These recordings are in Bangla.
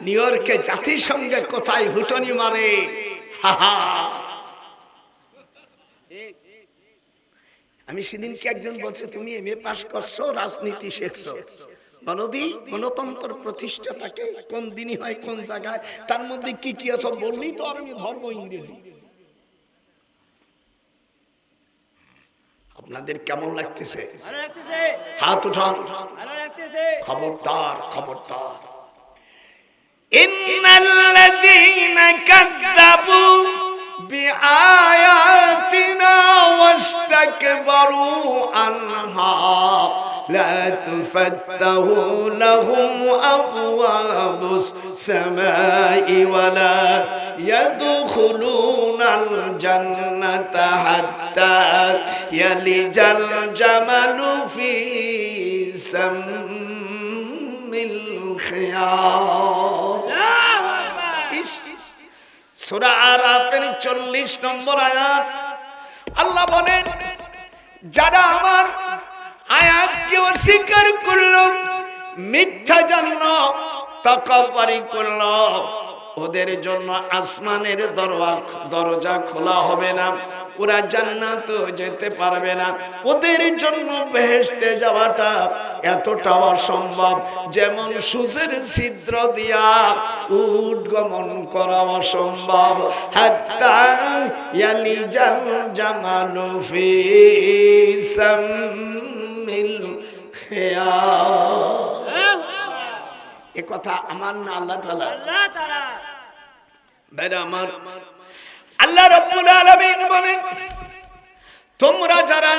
নিউ ইয়র্কে জাতিসংঘে কোথায় হুটনি মারে, আমি সেদিনকে একজন বলছে তুমি এমএ পাস করছো, রাজনীতি শিখছো, বলদি গণতন্ত্র প্রতিষ্ঠাতাকে কোন দিনই হয় কোন জায়গায়, তার মধ্যে কি কি আছে বললেই তো আমি ধর্ম ইংরেজি। আপনাদের কেমন লাগতেছে? হাত উঠান। খবরদার, খবরদার। ইন্নাল্লাযীনা কাযযাবু বিআয়াতিনা ওয়াস্তাকবারু আনহা লা তুফাত্তাহু লাহুম আবওয়াবুস সামাই ওয়া লা ইয়াদখুলুনাল জান্নাতা হাত্তা ইয়ালিজাল জামালু ফি সামিল খিয়াত। সূরা আরাফের 40 নম্বর আয়াত আল্লাহ বলেন, যারা আমার আয়াতকে অস্বীকার করলো, মিথ্যা জানলো, তাকাব্বুরি করলো, ওদের জন্য আসমানের দরজা খোলা হবে না, ওরা জান্নাতে যেতে পারবে না। ওদের জন্য বেহেশতে যাওয়াটা এতটা অসম্ভব যেমন সূর্যের ছিদ্র দিয়া উট গমন করা অসম্ভব। হাত্তা ইয়ালিজাল জামালু ফি সামিল খিয়াত। এ কথা আমার না আল্লাহ তাআলা? বেরা আমার আল্লাহ রাব্বুল আলামিন বলেন, তোমরা যারা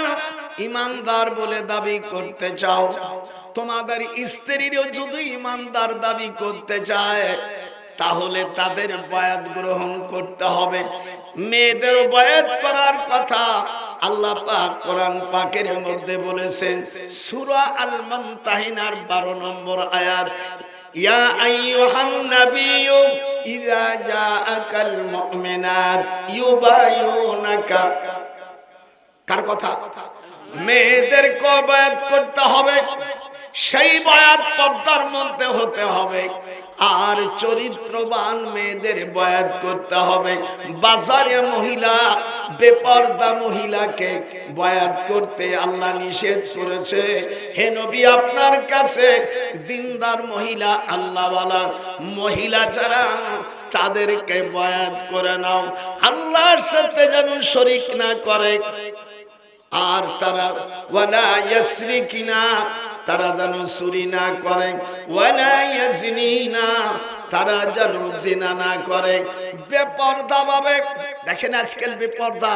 ঈমানদার বলে দাবি করতে চাও, তোমাদের স্ত্রীরও যদি ঈমানদার দাবি করতে চায় তাহলে তাদের বায়াত গ্রহণ করতে হবে। মেয়েদের বায়াত করার কথা আল্লাহ পাক কোরআন পাকের মধ্যে বলেছেন, সূরা আল মুমতাহিনার 12 নম্বর আয়াত, ইয়া আইয়ুহান নাবিয়্যু ইযা জাআকাল মুমিনাত ইউবায়ুনাকা। কার কথা? মেয়েদেরকে বায়াত করতে হবে, সেই বায়াত পর্দার মধ্যে হতে হবে। আর চরিত্রবান মেয়েদের বায়াত করতে হবে। বাজারে মহিলা, বেপরদা মহিলাকে বায়াত করতে আল্লাহ নিষেধ করেছে। হে নবী, আপনার কাছে দিনদার মহিলা, আল্লাহওয়ালা মহিলা যারা, তাদেরকে বায়াত করে নাও, আল্লাহর সাথে যেন শরীক না করে। আর তারা ওয়ালা ইয়াসরিকিনা, তারা যেন চুরি না করে, ওয়ালা ইয়াজনিনা, তারা যেন জিনা না করে। বেপরদা ভাবে দেখেন আজকাল বেপরদা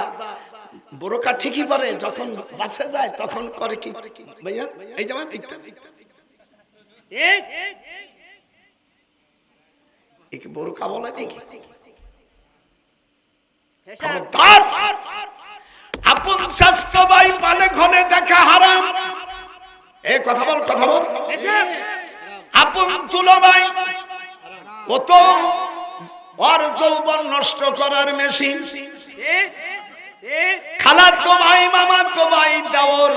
বোরকা ঠিকই পরে, যখন বাসে যায় তখন করে কি ভাইয়া, এই যেমন ঠিক বোরকা বলে নাকি? আপন স্বাস্থ্য ভাই পালে ঘরে দেখা হারাম। এ কথা বল, কথা বল। আপন তুলো ভাই ও তো ওর যৌবন নষ্ট করার মেশিন। খালাতো ভাই, মামাতো ভাই, দেওর,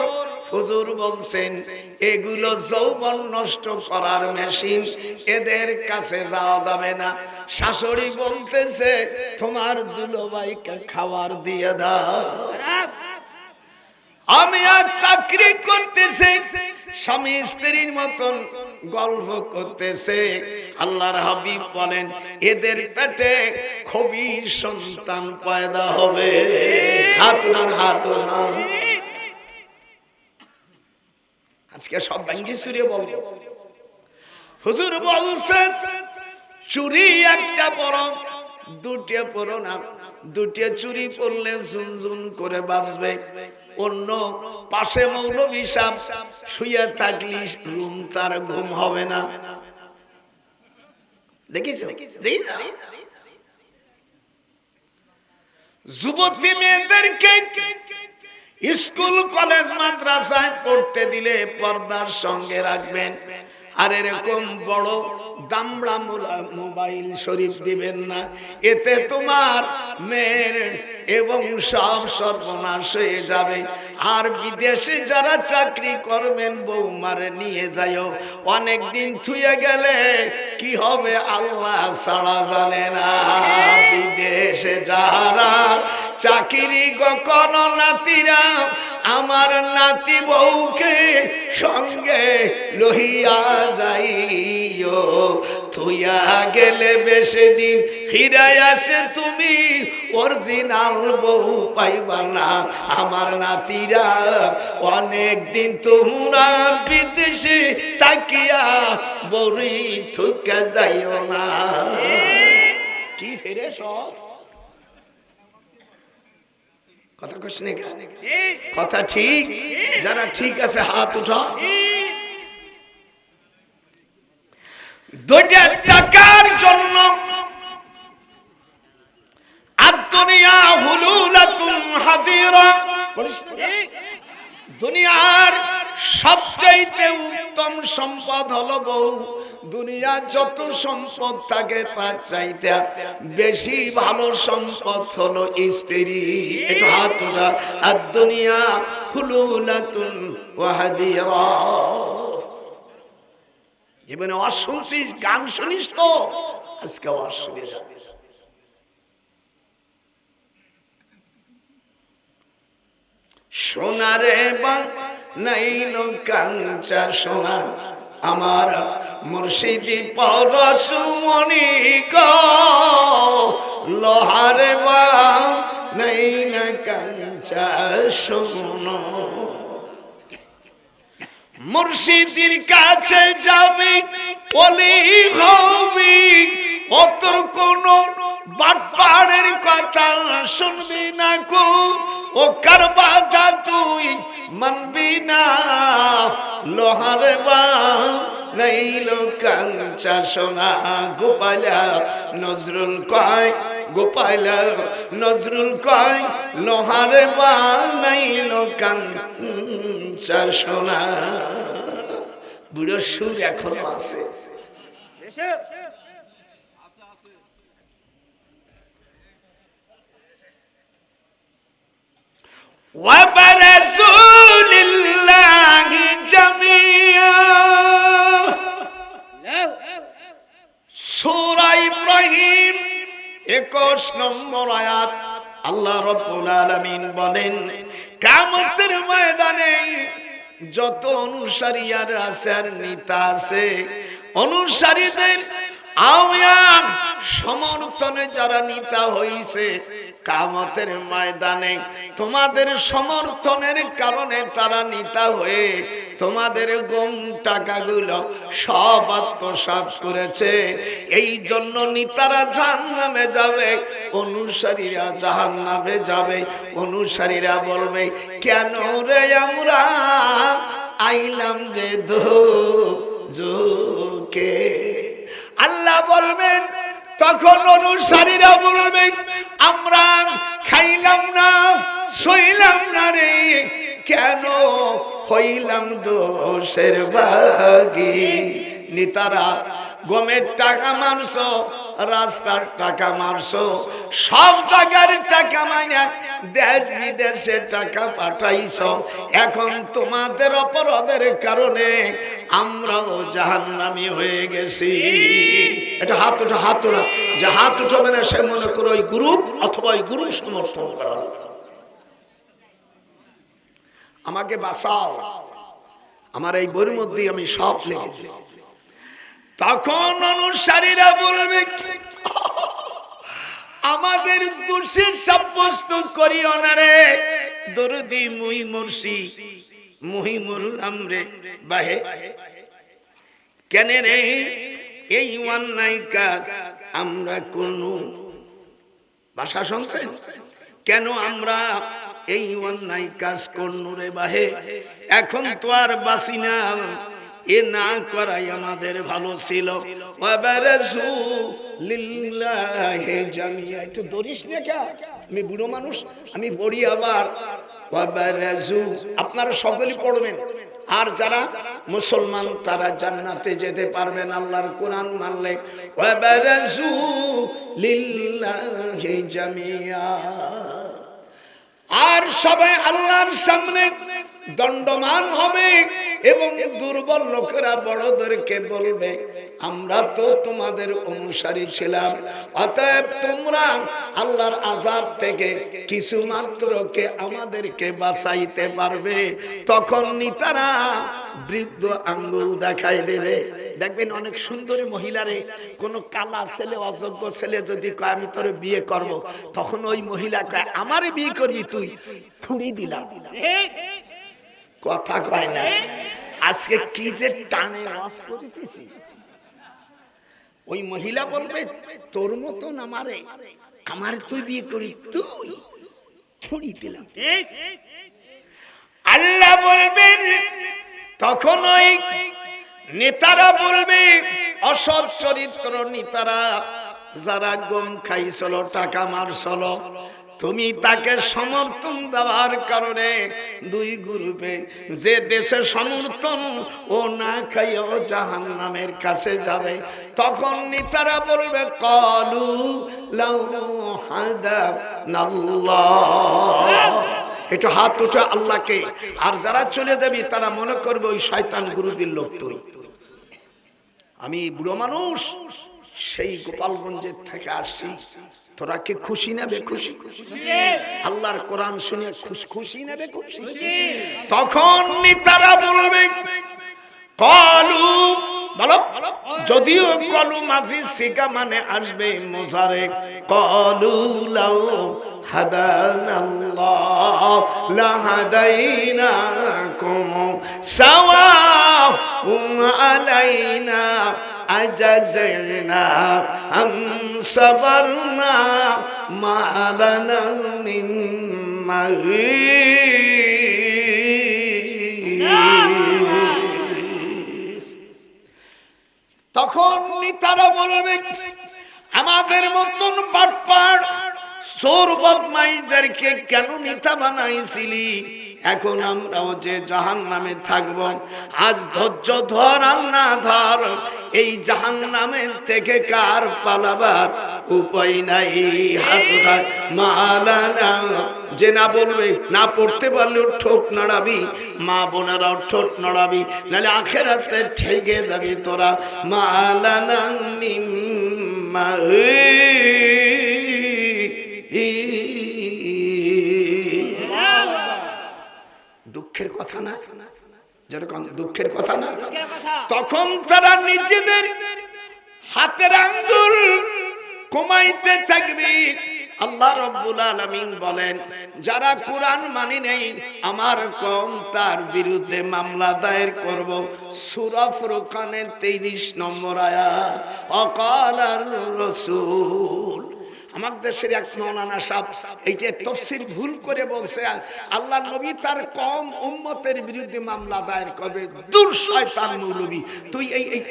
হুজুর বলছেন এগুলো যৌবন নষ্ট করার মেশিন, এদের কাছে যাওয়া যাবে না। শাশুড়ি বলতেছে তোমার দুলোভাইকে খাবার দিয়ে দাও। আমি আজ চাকরি করতেছি, স্বামী স্ত্রীর মতন গল্প করতেছে। আল্লাহর হাবিব বলেন এদের পেটে খবির সন্তান পয়দা হবে। হাত নান, হাত নান। আজকে সব ভাঙ্গি চুরি বলবো। হুজুর বলছেন চুরি একটা পরো, দুটিয়া পরো না। দুটিয়া চুরি পড়লে ঝুনঝুন করে বাজবে। অন্য পাশে মৌলভী সাহেব শুয়ে থাকলি রুম তার ঘুম হবে না। দেখিস যুবতী মেয়েদেরকে স্কুল কলেজ মাদ্রাসায় পড়তে দিলে পর্দার সঙ্গে রাখবেন। আর এরকম বড় দামড়া মোবাইল শরীফ দিবেন না, এতে তোমার মেয়ের এবং সব সর্বনাশ হয়ে যাবে। আর বিদেশে যারা চাকরি করবেন বৌমার নিয়ে যাইও, অনেক দিন থুয়ে গেলে কি হবে আল্লাহ ছাড়া জানে না। বিদেশে যারা চাকরি করো নাতিরা, আমার নাতি বউকে সঙ্গে লহিয়া যাইও, থুইয়া গেলে বেশি দিন ফিরাই আসে তুমি অরিজিনাল বউ পাইবা না। আমার নাতিরা অনেক দিন তোমরা বিদেশে তাকিয়া বড়ি থুকে যাইও না। কি ফেরে সস কথা কইছ না? কথা ঠিক? যারা ঠিক আছে হাত উঠা। দুইটা টাকার জন্য আদ-দুনিয়া হুলুলাতুন হাদিরা, দুনিয়ার সবচাইতে উত্তম সম্পদ হলো বউ। দুনিয়া যত সম্পদ থাকে তার চাইতে বেশি ভালো সম্পদ হলো স্ত্রী। একটু হাত তোলা। আদ-দুনিয়া হুলুলাতুন ওয়া হাদিরা। জীবনে অশুনছিস, গান শুনিস তো, আজকে অশুনে যাবে। সোনারে বানাইলো কাঞ্চা সোনা, আমার মুর্শিদি পরশমণি গো, লোহারে বানাইলো কাঞ্চা সোনা। মুর্শিদির কাছে যাবি ওলি হবি, ও তোর কোন বাটপাড়ের কথা শুনবি না কো, ও কার বাধা তুই মানবি না। লোহারে বানাইলো কাঞ্চা সোনা, গোপালা নজরুল কয়, গোপালা নজরুল কয়, লোহারে বানাইলো কাঞ্চা সোনা। বুড়ো সুর এখনো আছে। ওয়াবারাসুলিল্লাহি জামিয়া, সূরা ইব্রাহিম 21 নম্বর আয়াত। আল্লাহ রাব্বুল আলামিন বলেন, কিয়ামতের ময়দানে যত অনুসারীরা আছে আর নেতা আছে, অনুসারীদের আওয়াম সমর্থনে যারা নেতা হইছে, কিয়ামতের ময়দানে তোমাদের সমর্থনের কারণে তারা নেতা হয়ে তোমাদের গম টাকাগুলো সব আত্মসাৎ করেছে। এই জন্য নেতারা জাহান্নামে যাবে, অনুসারীরা জাহান্নামে যাবে। অনুসারীরা বলবে, কেন রে আমরা আইলাম রে দোজখে। আল্লাহ বলবেন, তখন অনুসারীরা বলবেন, আমরা খাইলাম না সইলাম না রে, কেন হইলাম দোষের ভাগী। নেতারা গমের টাকা মারছো, রাস্তার টাকা মারছো, সব জায়গার টাকা মাইনা দেশ বিদেশে টাকা পাঠাইছো। এখন তোমাদের অপরাধের কারণে আমরাও জাহান্নামী হয়ে গেছি। এটা হাত উঠা, হাত তোলা। যে হাত উঠাবে না সে মনে করো ওই গ্রুপ অথবা ওই গ্রুপ সমর্থন করা। আমাকে বাঁচাও, আমার এই বইয়ের মধ্যে আমি সব লিখেছি। তখন অনুসারীরা বলবে, আমাদের দোষী সাব্যস্ত করিও না রে দরদি মুই মুর্শি মুহিমুল্লাম রে বাহে। কেন রে এই অন্যায় কাজ আমরা কোন ভাষা শুনছেন? কেন আমরা এই অন্যায় কাজ করনু রে বাহে? এখন তো আর বাসি না, এ না করাই আমাদের ভালো ছিল। একটু ধরিস না, আমি বুড়ো মানুষ, আমি পড়ি আবার। আপনারা সকলেই পড়বেন। আর যারা মুসলমান তারা জান্নাতে যেতে পারবেন আল্লাহর কোরআন মানলে। লিল্লাহি জামিয়া, আর সবাই আল্লাহর সামনে দণ্ডমান হবে এবং দুর্বল লোকেরা বড়দেরকে বলবে আমরা তো তোমাদের অনুসারী ছিলাম, অতএব তোমরা আল্লাহর আযাব থেকে কিছু মাত্র কে আমাদেরকে বাঁচাইতে পারবে। তখন নেতারা বৃদ্ধ আঙ্গুল দেখাই দেবে। দেখবেন অনেক সুন্দরী মহিলারে কোন কালা ছেলে অযোগ্য ছেলে যদি কয় আমি তোরে বিয়ে করব, তখন ওই মহিলা কয় আমারে বিয়ে করবি তুই, ছুড়ি দিলাম। কথা কয় না। আজকে কি যে টানে ওয়াজ করিতেছি, ওই মহিলা বলবে তোর মতন আমারে তুই বিয়ে করি, তুই ছুড়ি দিলাম। আল্লাহ বলবেন তখন ওই নেতারা বলবে, অসৎ চরিত্র নেতারা যারা গম খাইছিল, টাকা মারছিল, তুমি তাকে সমর্থন দেওয়ার কারণে দুই গ্রুপে যে দেশে সমর্থন ও না খাইও জাহান্নামের কাছে যাবে। তখন নেতারা বলবে ক্বালু লাউ হাদানাল্লাহ, একটু হাত উঠে আল্লাহকে। আর যারা চলে যাবি তারা মনে করবে ওই শয়তান গ্রুপের লোক তুই। আমি বুড়ো মানুষ, সেই গোপালগঞ্জের থেকে আসছি, তোরা কি খুশি নেবে? খুশি আল্লাহর কোরআন শুনে খুশি নেবে? খুশি। তখন নেতারা বলবে কলু, বলো, যদিও কলু মাঝি সিগা মানে আসবে মোজারে, কলু লাউ হাদানাল্লাহ লাহাদাইনাকুম সাওয়াউন আলাইনা আজাজনা আম সাবারনা মা লানা মিন মাহিস। তখন তারা বলবে আমাদের মতন বাটপার চোর বদমাইশদেরকে কেন নেতা বানাইছিলি? এখন আমরাও যে জাহান্নামে থাকব, আজ ধৈর্য ধর আর না ধর, এই জাহান্নামের থেকে কার পালাবার উপায় নাই। হাত উঠায় মালানা, যে না বলবে, না পড়তে পারলেও ঠোঁট নাড়াবি, মা বোনেরাও ঠোঁট নাড়াবি, নাহলে আখেরাতে ঠেকে যাবি তোরা। মালানা মিম্মা, দুঃখের কথা না, যেরকম দুঃখের কথা না। তখন তারা নিজেদের হাতের আঙ্গুল কমাইতে থাকবে। আল্লাহ রাব্বুল আলামিন বলেন, যারা কোরআন মানি নেই আমার কওম তার বিরুদ্ধে মামলা দায়ের করব। সূরা ফুরকানের 23 নম্বর আয়াত। ওয়াকালার রাসূল, আমার দেশের এক মাওলানা সাহেব এইটা তাফসীর ভুল করে বলছে আল্লাহর নবী তার কম উম্মতের বিরুদ্ধে মামলা দায়ের করবে। দূর শয়তান মৌলবী, তুই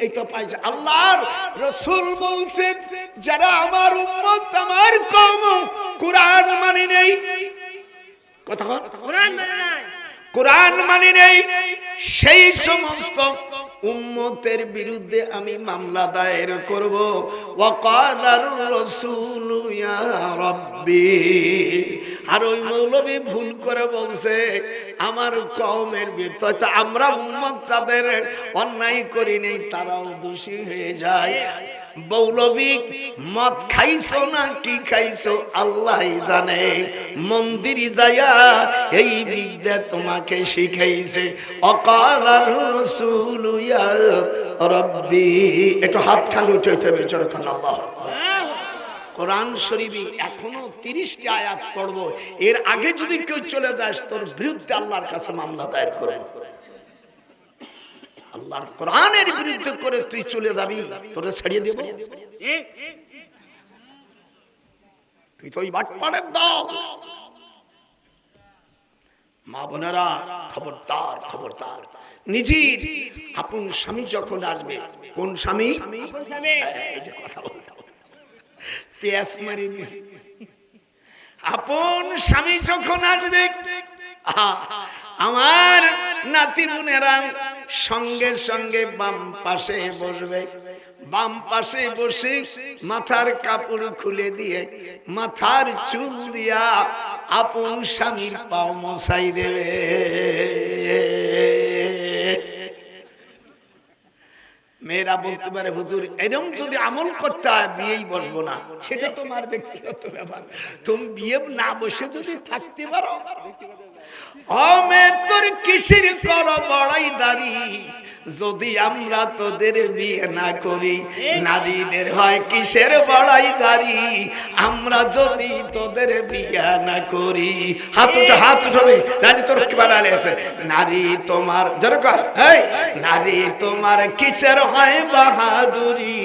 এইটা পাইছে। আল্লাহর রাসূল বলছেন যারা আমার উম্মত আমার কম কোরআন মানে নেই, কথা কোরআন মানে নাই, কোরআন মানে নেই, সেই সমস্ত উম্মতের বিরুদ্ধে আমি মামলা দায়ের করব। ওয়াকালার রাসূল ইয়া রাব্বি, আর ওই মৌলবী ভুল করে বলছে আমার কওমের ভিতরে আমরা উম্মত যাদের অন্যায় করি নাই তারাও দোষী হয়ে যায়। মৌলবী মদ খাইছো না কি খাইছো আল্লাহই জানে, মন্দিরে যায়া এই বিদ্যা তোমাকে শিখাইছে। অকালার রাসূল ইয়া রাব্বি, একটু হাত খালি উঠাইতে হবে যখন আল্লাহ। কোরআন শরীফে এখনো 30টি আয়াত পড়ব, এর আগে যদি কেউ চলে যায় তোর বিরুদ্ধে আল্লাহর কাছে মামলা দায়ের করব। আল্লাহর কোরআনের বিরুদ্ধে করে তুই চলে যাবি, তোরে ছাড়িয়ে দেব। তুই তো ওই বাটপাড়ের দল। মা বোনেরা খবরদার, খবরদার, নিজের আপন স্বামী যখন আসবে, কোন স্বামী? এই যে কথা বলতে পেঁয়াজ মারি দিছি, আপন স্বামী যখন আসবে আমার নাতি বোনেরা সঙ্গে সঙ্গে বাম পাশে বসবে। বাম পাশে বসে মাথার কাপড় খুলে দিয়ে মাথার চুল দিয়া আপন স্বামীর পাও মশাই দেবে। মেয়েরা বলতে পারে হুজুর এরকম যদি আমল করতে হয় বিয়েই বসবো না, সেটা তোমার ব্যক্তিগত ব্যাপার। তুমি বিয়ে না বসে যদি থাকতে পারো, ও মেয়ে তোর কিসের কর বড়াই দাঁড়ি, যদি আমরা তোদের বিয়ে না করি। নারীদের হয় কিসের বড়াই দাঁড়ি, আমরা যদি তোদের বিয়ে না করি। হাত উঠাবে। নারী তোর কি বানালে আছে? নারী তোমার যেরকম নারী তোমার কিসের হয় বাহাদুরি,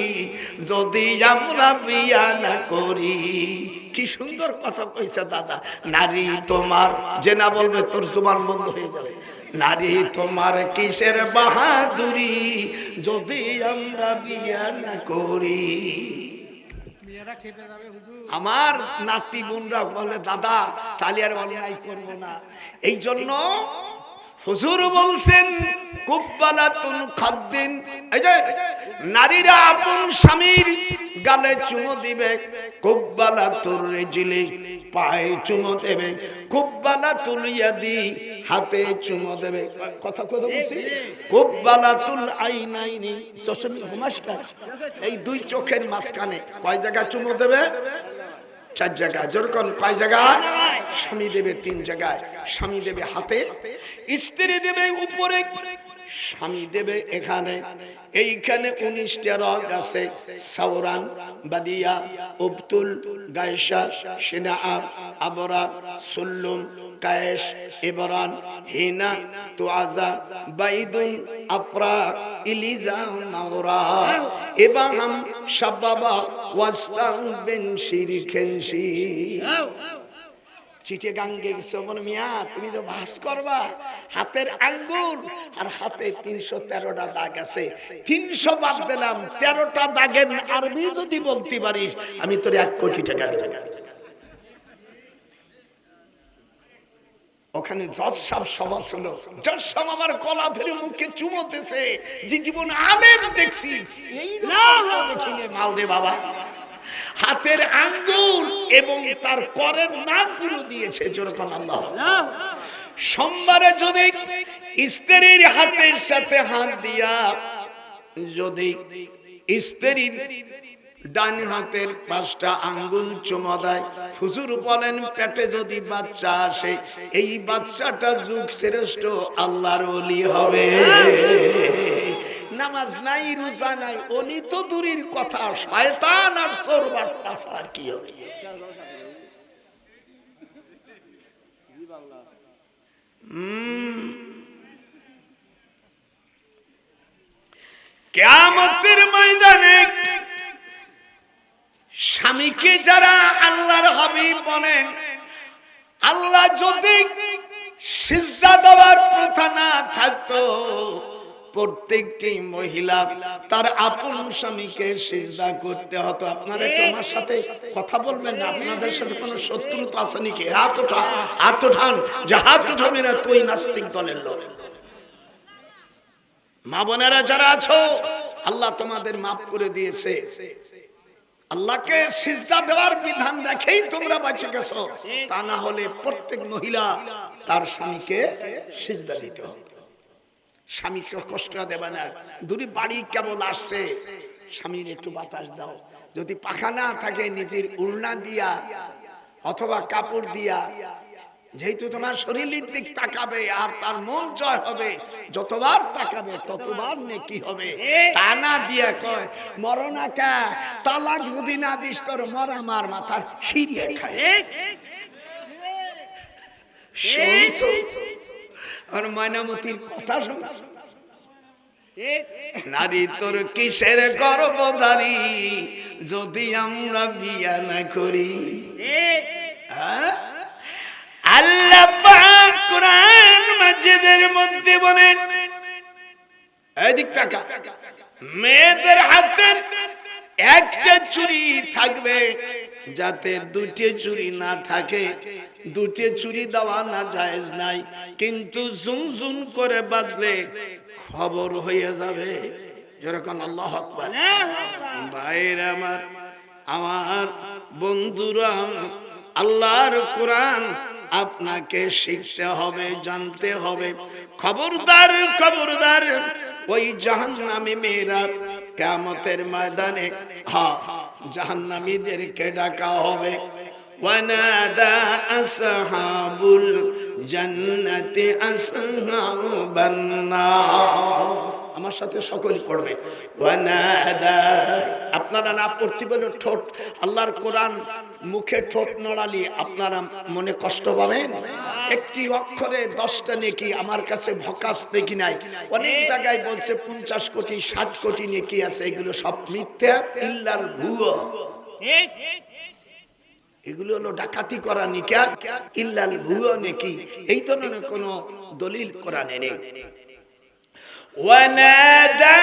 যদি আমরা বিয়ে না করি। কি সুন্দর কথা কইছে দাদা। নারী তোমার, যে না বলবে তোর জুবান বন্ধ হয়ে যাবে। নারী তোমার কিসের বাহাদুরি, যদি আমরা বিয়ে না করি। আমার নাতি বোনরা বলে দাদা তাহলে আর অন্যায় করবো না। এই জন্য হুজুর বলছেন কুব্বালাতুন খাদ্দিন, এই যে নারীরা আপন স্বামীর গালে চুমো দিবে, কুব্বালাতুর রিজলি পায়ে চুমো দেবে, কুব্বালাতুল ইয়াদি হাতে চুমো দেবে। কথা বলছি, কুব্বালাতুল আইনাইনি চশমি ঘুমাসকা, এই দুই চোখের মাঝখানে কয় জায়গা চুমো দেবে? 4 জায়গায়। যেরকম কয় জায়গায়? স্বামী দেবে 3 জায়গায়। স্বামী দেবে হাতে, স্ত্রী দেবে উপরে, স্বামী দেবে এখানে। এইখানে 19টা রগ আছে, সাওরান, বাদিয়া, উবতুল, গায়সা, সিনা, আবরা, সুল্লুম, কায়েশ, ইবরান, হিনা, তুআজা, বাইদুন, আফরা, ইলিজা, মাওরা, ইবাহাম, শাবাবা, ওয়াস্তান, বিন শিরখেনশি। চিঠে গাঙ্গে গেছে বলে মিয়া তুমি যে ভাস করবা, হাতের আঙ্গুল আর হাতে 313টা দাগ আছে, 300 বাদ দিলাম, 13টা দাগের আরবি যদি বলতে পারিস আমি তোর 1 কোটি টাকা দেব। ওখানে জজ সাহেব সভা ছিল, জজ সাহেব আমার গলা ধরে মুখে চুমোতেছে, যে জীবন আলেম দেখছি এই মাল রে বাবা। হাতের আঙ্গুল এবং তার করের নাকগুলো দিয়েছে। যেরকম আল্লাহ সোমবারে যদি স্ত্রীর হাতের সাথে হাত দিয়া যদি স্ত্রীর ডান হাতের 5টা আঙ্গুল চুমা দেয়, হুজুর বলেন পেটে যদি বাচ্চা আসে, এই বাচ্চাটা যুগ শ্রেষ্ঠ আল্লাহর ওলি হবে। নামাজ নাই, রোজা নাই, ওলি তো দূরের কথা, শয়তান আর চোর বাটপা ছাড়া কি হবে? কিয়ামতের ময়দানে স্বামীকে যারা আল্লাহর হাবিব বলেন, আল্লাহ যদি সিজদা দেওয়ার প্রথা না থাকতো, প্রত্যেকটি মহিলা তার আপন স্বামীকে সিজদা করতে হতো। আপনারা একটু আমার সাথে কথা বলবেন না? আপনাদের সাথে কোনো শত্রুতা আছে নাকি? হাত উঠান, যে হাত উঠাবে না তুই নাস্তিক দলের লোক। মা বোনেরা যারা আছো, আল্লাহ তোমাদের মাফ করে দিয়েছে। আল্লাহকে সিজদা দেওয়ার বিধান রেখেই তোমরা বেঁচে গেছো, তা না হলে প্রত্যেক মহিলা তার স্বামীকে সিজদা দিতে হবে। স্বামীকে কষ্ট দেবে না। দূরে বাড়ি কেবল আসছে, স্বামীর একটু বাতাস দাও। যদি পাখা না থাকে নিজের উড়না দিয়া অথবা কাপড় দিয়া, যেহেতু তোমার শরীরের দিক তাকাবে আর তার মন জয় হবে, যতবার তাকাবে ততবার নেকি হবে। তা না দিয়া কয় মরনা কা, তালাক যদি না দিস তোর মরা মার মাথার সিরিয়ে খায়। আর ময়নামতির কথা শোনা, নারী তোর কিসের গর্ভধারী, যদি আমরা বিয়া না করি। আল্লাহ পাক কোরআন মাজিদের মধ্যে বলেন, এদিক তাকা, মেয়েদের হাতের একটা চুড়ি থাকবে, যাতে 2টে চুড়ি না থাকে। 2টে চুড়ি দেওয়া না জায়েজ নাই, কিন্তু ঝুনঝুন করে বাজলে খবর হয়ে যাবে। যেরকম আল্লাহু আকবার। ভাইরা আমার বন্ধুরা, আল্লাহর কোরআন আপনাকে শিখতে হবে, জানতে হবে। খবরদার খবরদার, ওই জাহান্নামী মেয়েরা কিয়ামতের ময়দানে জাহান্নামীদেরকে ডাকা হবে। ওয়ানাদা আসহাবুল জান্নাতি আসহাবান নার। আমার সাথে সকলে পড়বে, ওয়ানাদা। আপনারা না পড়তে বলে ঠোঁট, আল্লাহর কোরআন মুখে ঠোঁট নড়ালি আপনারা মনে কষ্ট পাবেন। একটি অক্ষরে 10টা নেকি, আমার কাছে ভকাস দেখি নাই। অনেক জায়গায় বলছে 50 কোটি 60 কোটি নেকি আছে, এগুলো সব মিথ্যা, ইল্লাল ভুয়া। এগুলো হলো ডাকাতি করা নিকা, ইল্লাল ভুয়া নেকি, এই ধরনের কোন দলিল কোরআনে নেই। ওয়ানাদা,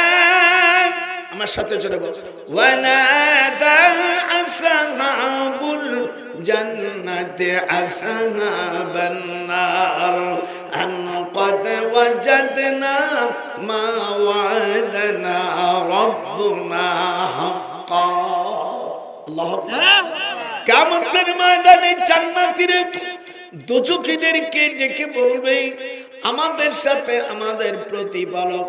আমার সাথে চলে বল, ওয়ানাদা আসহাবুল জান্নাতি আসহাবান নার আন ক্বাদ ওয়াজাদনা মা ওয়া'দানা রাব্বুনা হাক্কা। আল্লাহু আকবার। কিয়ামতের ময়দানে জান্নাতীরা দোজখীদেরকে ডেকে বলবে, আমাদের সাথে আমাদের প্রতিপালক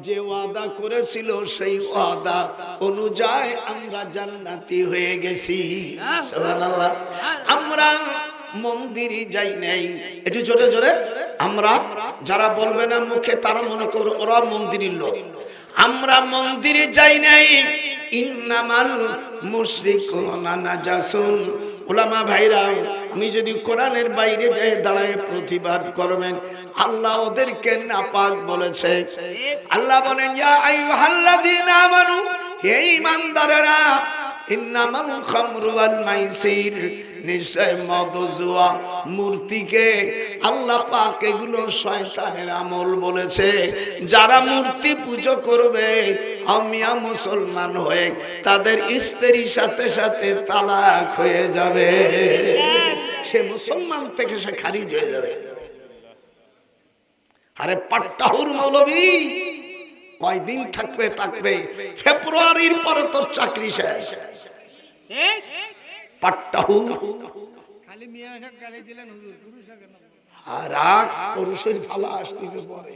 যে ওয়াদা করেছিল সেই ওয়াদা অনুযায়ী আমরা জান্নাতি হয়ে গেছি। সুবহানাল্লাহ। আমরা মন্দিরে যাই নাই, একটু জোরে জোরে। আমরা, যারা বলবে না মুখে তারা মনে করবে ওরা মন্দিরের লোক। আমরা মন্দিরে যাই নাই। ইন্নামাল মুশরিকুনা নাজাসুন। উলামা ভাইরা, আমি যদি কোরআনের বাইরে যাই দাঁড়ায় প্রতিবাদ করবেন, আল্লাহ ওদেরকে নাপাক বলেছে। আল্লাহ বলেন, ইয়া আইয়ুহাল্লাযীনা আমানু, হে ঈমানদারেরা, ইন্নামাল খামরু ওয়াল মাইসির, নিশ্চয় মদ জুয়া মূর্তিকে আল্লাহ পাক এগুলো শয়তানের আমল বলেছে। যারা মূর্তি পুজো করবে আমিয়া মুসলমান হয়ে তাদের স্ত্রীর সাথে সাথে তালাক হয়ে যাবে, সে মুসলমান থেকে সে খারিজ হয়ে যাবে। আরে পাট্টাহুর মৌলবী কয়দিন থাকবে থাকবে, ফেব্রুয়ারির পরে তোর চাকরি শেষ। পাট্টাহু খালি মিয়া গালি দিলেন হুজুর, পুরুষ আগে না, আর রাগ পুরুষের ভালো আসতেছে পরে।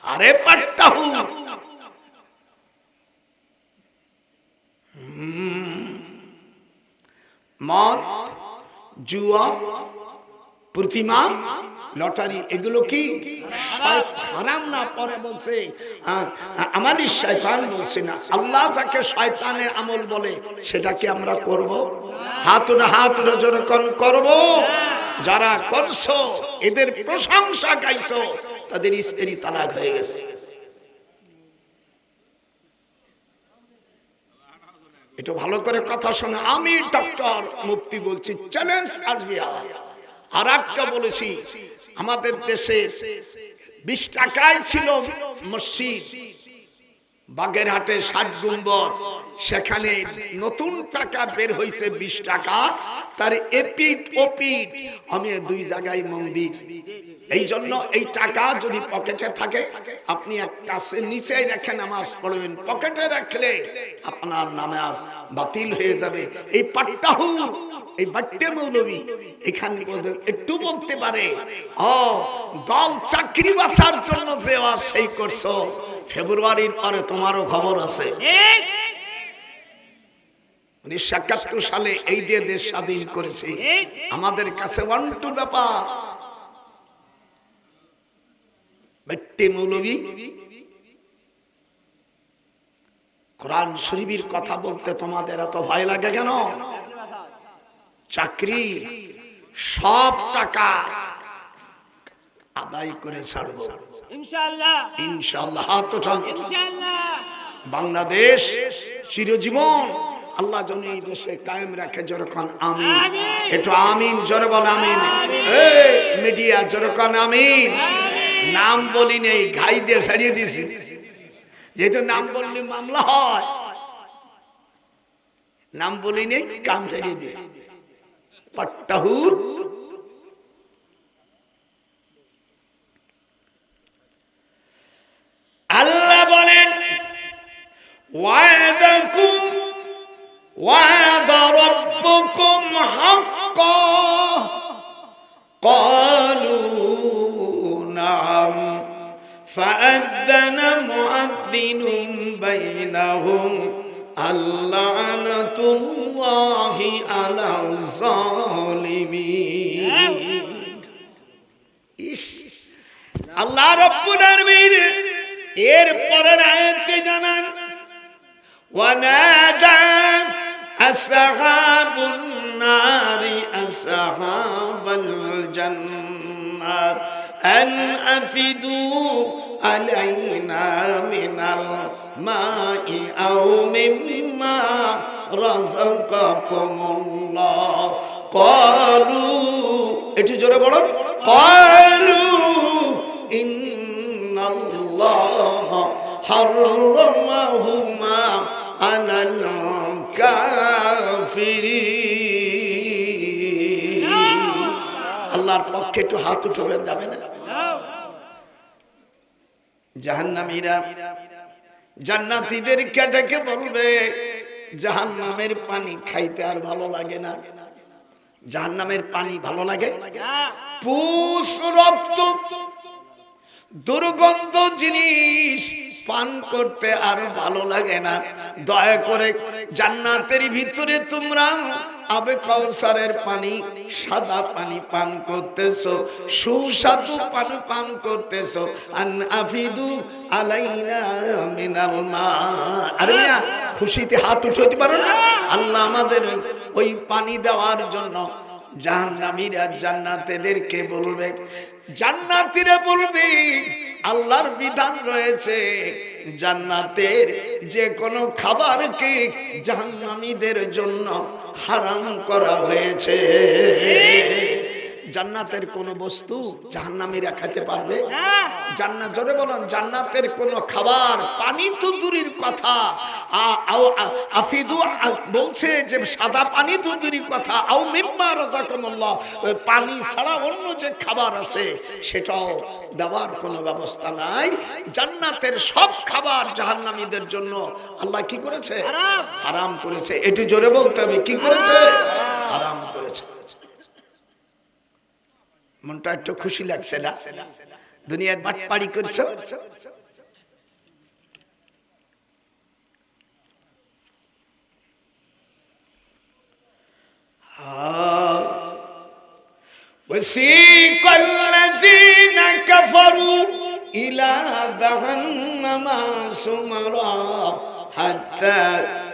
আরে পাট্টাহু, মদ, জুয়া, প্রতিমা, লটারি, এগুলো কি হারাম না? পরে বলছে আমাদের শয়তান বলছে না। আল্লাহ যাকে শয়তানের আমল বলে সেটাকে আমরা করব? হাত না হাত রজরকন করব। যারা করছো এদের প্রশংসা গাইছো, তাদের স্ত্রী তালাক হয়ে গেছে। একটু ভালো করে কথা শোনো। আমি ডক্টর মুফতি বলছি, চ্যালেঞ্জ আসবে। আর একটা বলেছি, আমাদের দেশে 20 টাকায় ছিল মসজিদ, বাগেরহাটে 60 গুম্বজ, সেখানে নতুন টাকা বের হয়েছে 20 টাকা, তার এপিট ওপিট আমি 2 জায়গায় মন্দির। এই জন্য এই টাকা যদি পকেটে থাকে, আপনি এক কাছে নিচে রেখে নামাজ পড়বেন। পকেটে রাখলে আপনার নামাজ বাতিল হয়ে যাবে। এই পাট্টাহু, এই বাট্টে মৌলবী এখানে একটু বলতে পারে, দল চাকরি বাঁচার জন্য যে সেই করছো, ফেব্রুয়ারির পরে তোমারও খবর আছে। 1971 সালে এই দিয়ে দেশ স্বাধীন করেছে। আমাদের কাছে 1-2 ব্যাপার। বাট্টে মৌলবী কোরআন শরীফের কথা বলতে তোমাদের এত ভয় লাগে কেন? চাকরি সব টাকা আদায় করে ছাড়বো ইনশাআল্লাহ। ইনশাআল্লাহ হাত উঠান। ইনশাআল্লাহ বাংলাদেশ চিরজীবন আল্লাহ যেন এই দেশে কায়েম রাখে। যেরকম আমিন, একটু আমিন জোরে বল। আমিন। এই মিডিয়া যেরকম আমিন। নাম বলি নেই, ঘাই দিয়ে ছাড়িয়ে দিছি, যেহেতু নাম বললে মামলা হয়। নাম বলি নেই, কাম ছাড়িয়ে দিছি। পাট্টাহুর আল্লাহ বলেন, ওয়াদাকুম ওয়াদা ربكم حقا قالوا نعم فأذن مؤذن بينهم اللعنة الله على الظالمين আল্লাহ রাব্বুল আলামিন এর পরের আয়াতে জানান ওয়ানাদা আসহাবুন নারি আসহাবাল জান্নাত আন আফিদু আলাইনা মিনাল মাই আও মিম্মা রাযাকাকুমুল্লাহ ক্বালু এটি জোরে বলো ক্বালু ইন্নাল্লাহ হারামাহুমা আলাল কাফিরিন আল্লাহর পক্ষে একটু হাত উঠাবেন যাবে না জাহান্নামীরা জান্নাতীদের ডেকে বলবে জাহান্নামের পানি খাইতে আর ভালো লাগে না জাহান্নামের পানি ভালো লাগে পুষ রক্ত দুর্গন্ধ জিনিস পান করতে আর ভালো লাগে না দয়া করে জান্নাতের ভিতরে তোমরা আবে কাউসারের পানি সাদা পানি পান করতেছো সুস্বাদু পানি পান করতেছো আন আফিদু আলাইনা মিনাল মা আরে মিয়া খুশিতে হাত উঠাতে পারো না আল্লাহ আমাদের ওই পানি দেওয়ার জন্য জাহান্নামীরা জান্নাতীদেরকে বলবে জান্নাতীরা বলবে আল্লাহর বিধান রয়েছে জান্নাতের যে কোনো খাবারকে জাহান্নামীদের জন্য হারাম করা হয়েছে জান্নাতের কোন বস্তু জাহান্নামীরা খেতে পারবে জান্নাত জোরে বলেন জান্নাতের কোন খাবার পানি তো দূরের কথা আফিদু বলছে যে সাদা পানি তো দূরের কথা আও মিম্মা রাযাকাকুমুল্লাহ পানি ছাড়া অন্য যে খাবার আছে সেটাও দেওয়ার কোনো ব্যবস্থা নাই জান্নাতের সব খাবার জাহান্নামীদের জন্য আল্লাহ কি করেছে হারাম করেছে এটি জোরে বলতে হবে কি করেছে হারাম করেছে মনটা একটু খুশি লাগছে না দুনিয়ার বাটপাড়ি করছো وسيق الذين كفروا إلى جهنم زمرا حتى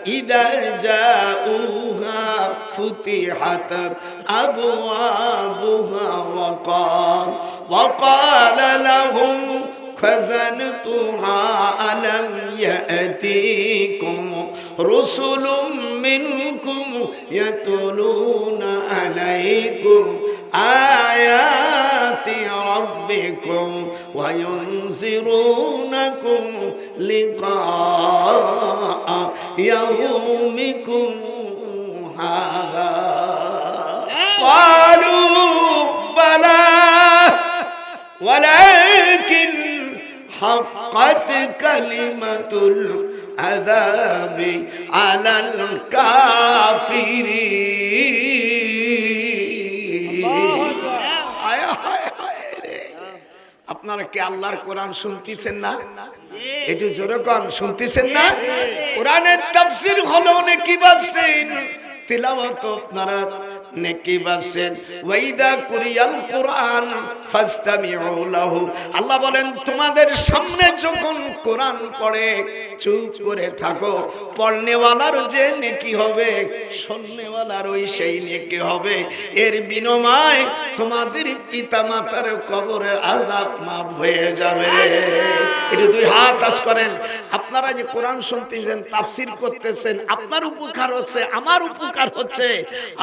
إذا جاءوها فتحت أبوابها وقال لهم خزنتها ألم يأتيكم رسل منكم يتلون عليكم آيات ربكم وينذرونكم لقاء يومكم هذا قالوا بلى ولكن حقت كلمة العذاب على الكافرين আপনারা কি আল্লাহর কোরআন শুনতেছেন না একটু জোরে কোন শুনতেছেন না কোরআনের তাফসীর হলো নেকি বাসেন তিলাওয়াত আপনারা নেকি বাসেন ওয়াইদা কুরিয়াল কোরআন ফাসতামিউ লাহু আল্লাহ বলেন তোমাদের সামনে যখন কোরআন পড়ে চুপ করে থাকো পড়নেওয়ালার যে নেকি হবে শুননেওয়ালার ওই সেই নেকি হবে এর বিনিময়ে তোমাদের পিতামাতার কবরের আযাব মাফ হয়ে যাবে একটু দুই হাত আজ করেন আপনারা যে কোরআন শুনতেছেন তাফসীর করতেছেন আপনার উপকার হচ্ছে আমার উপকার হচ্ছে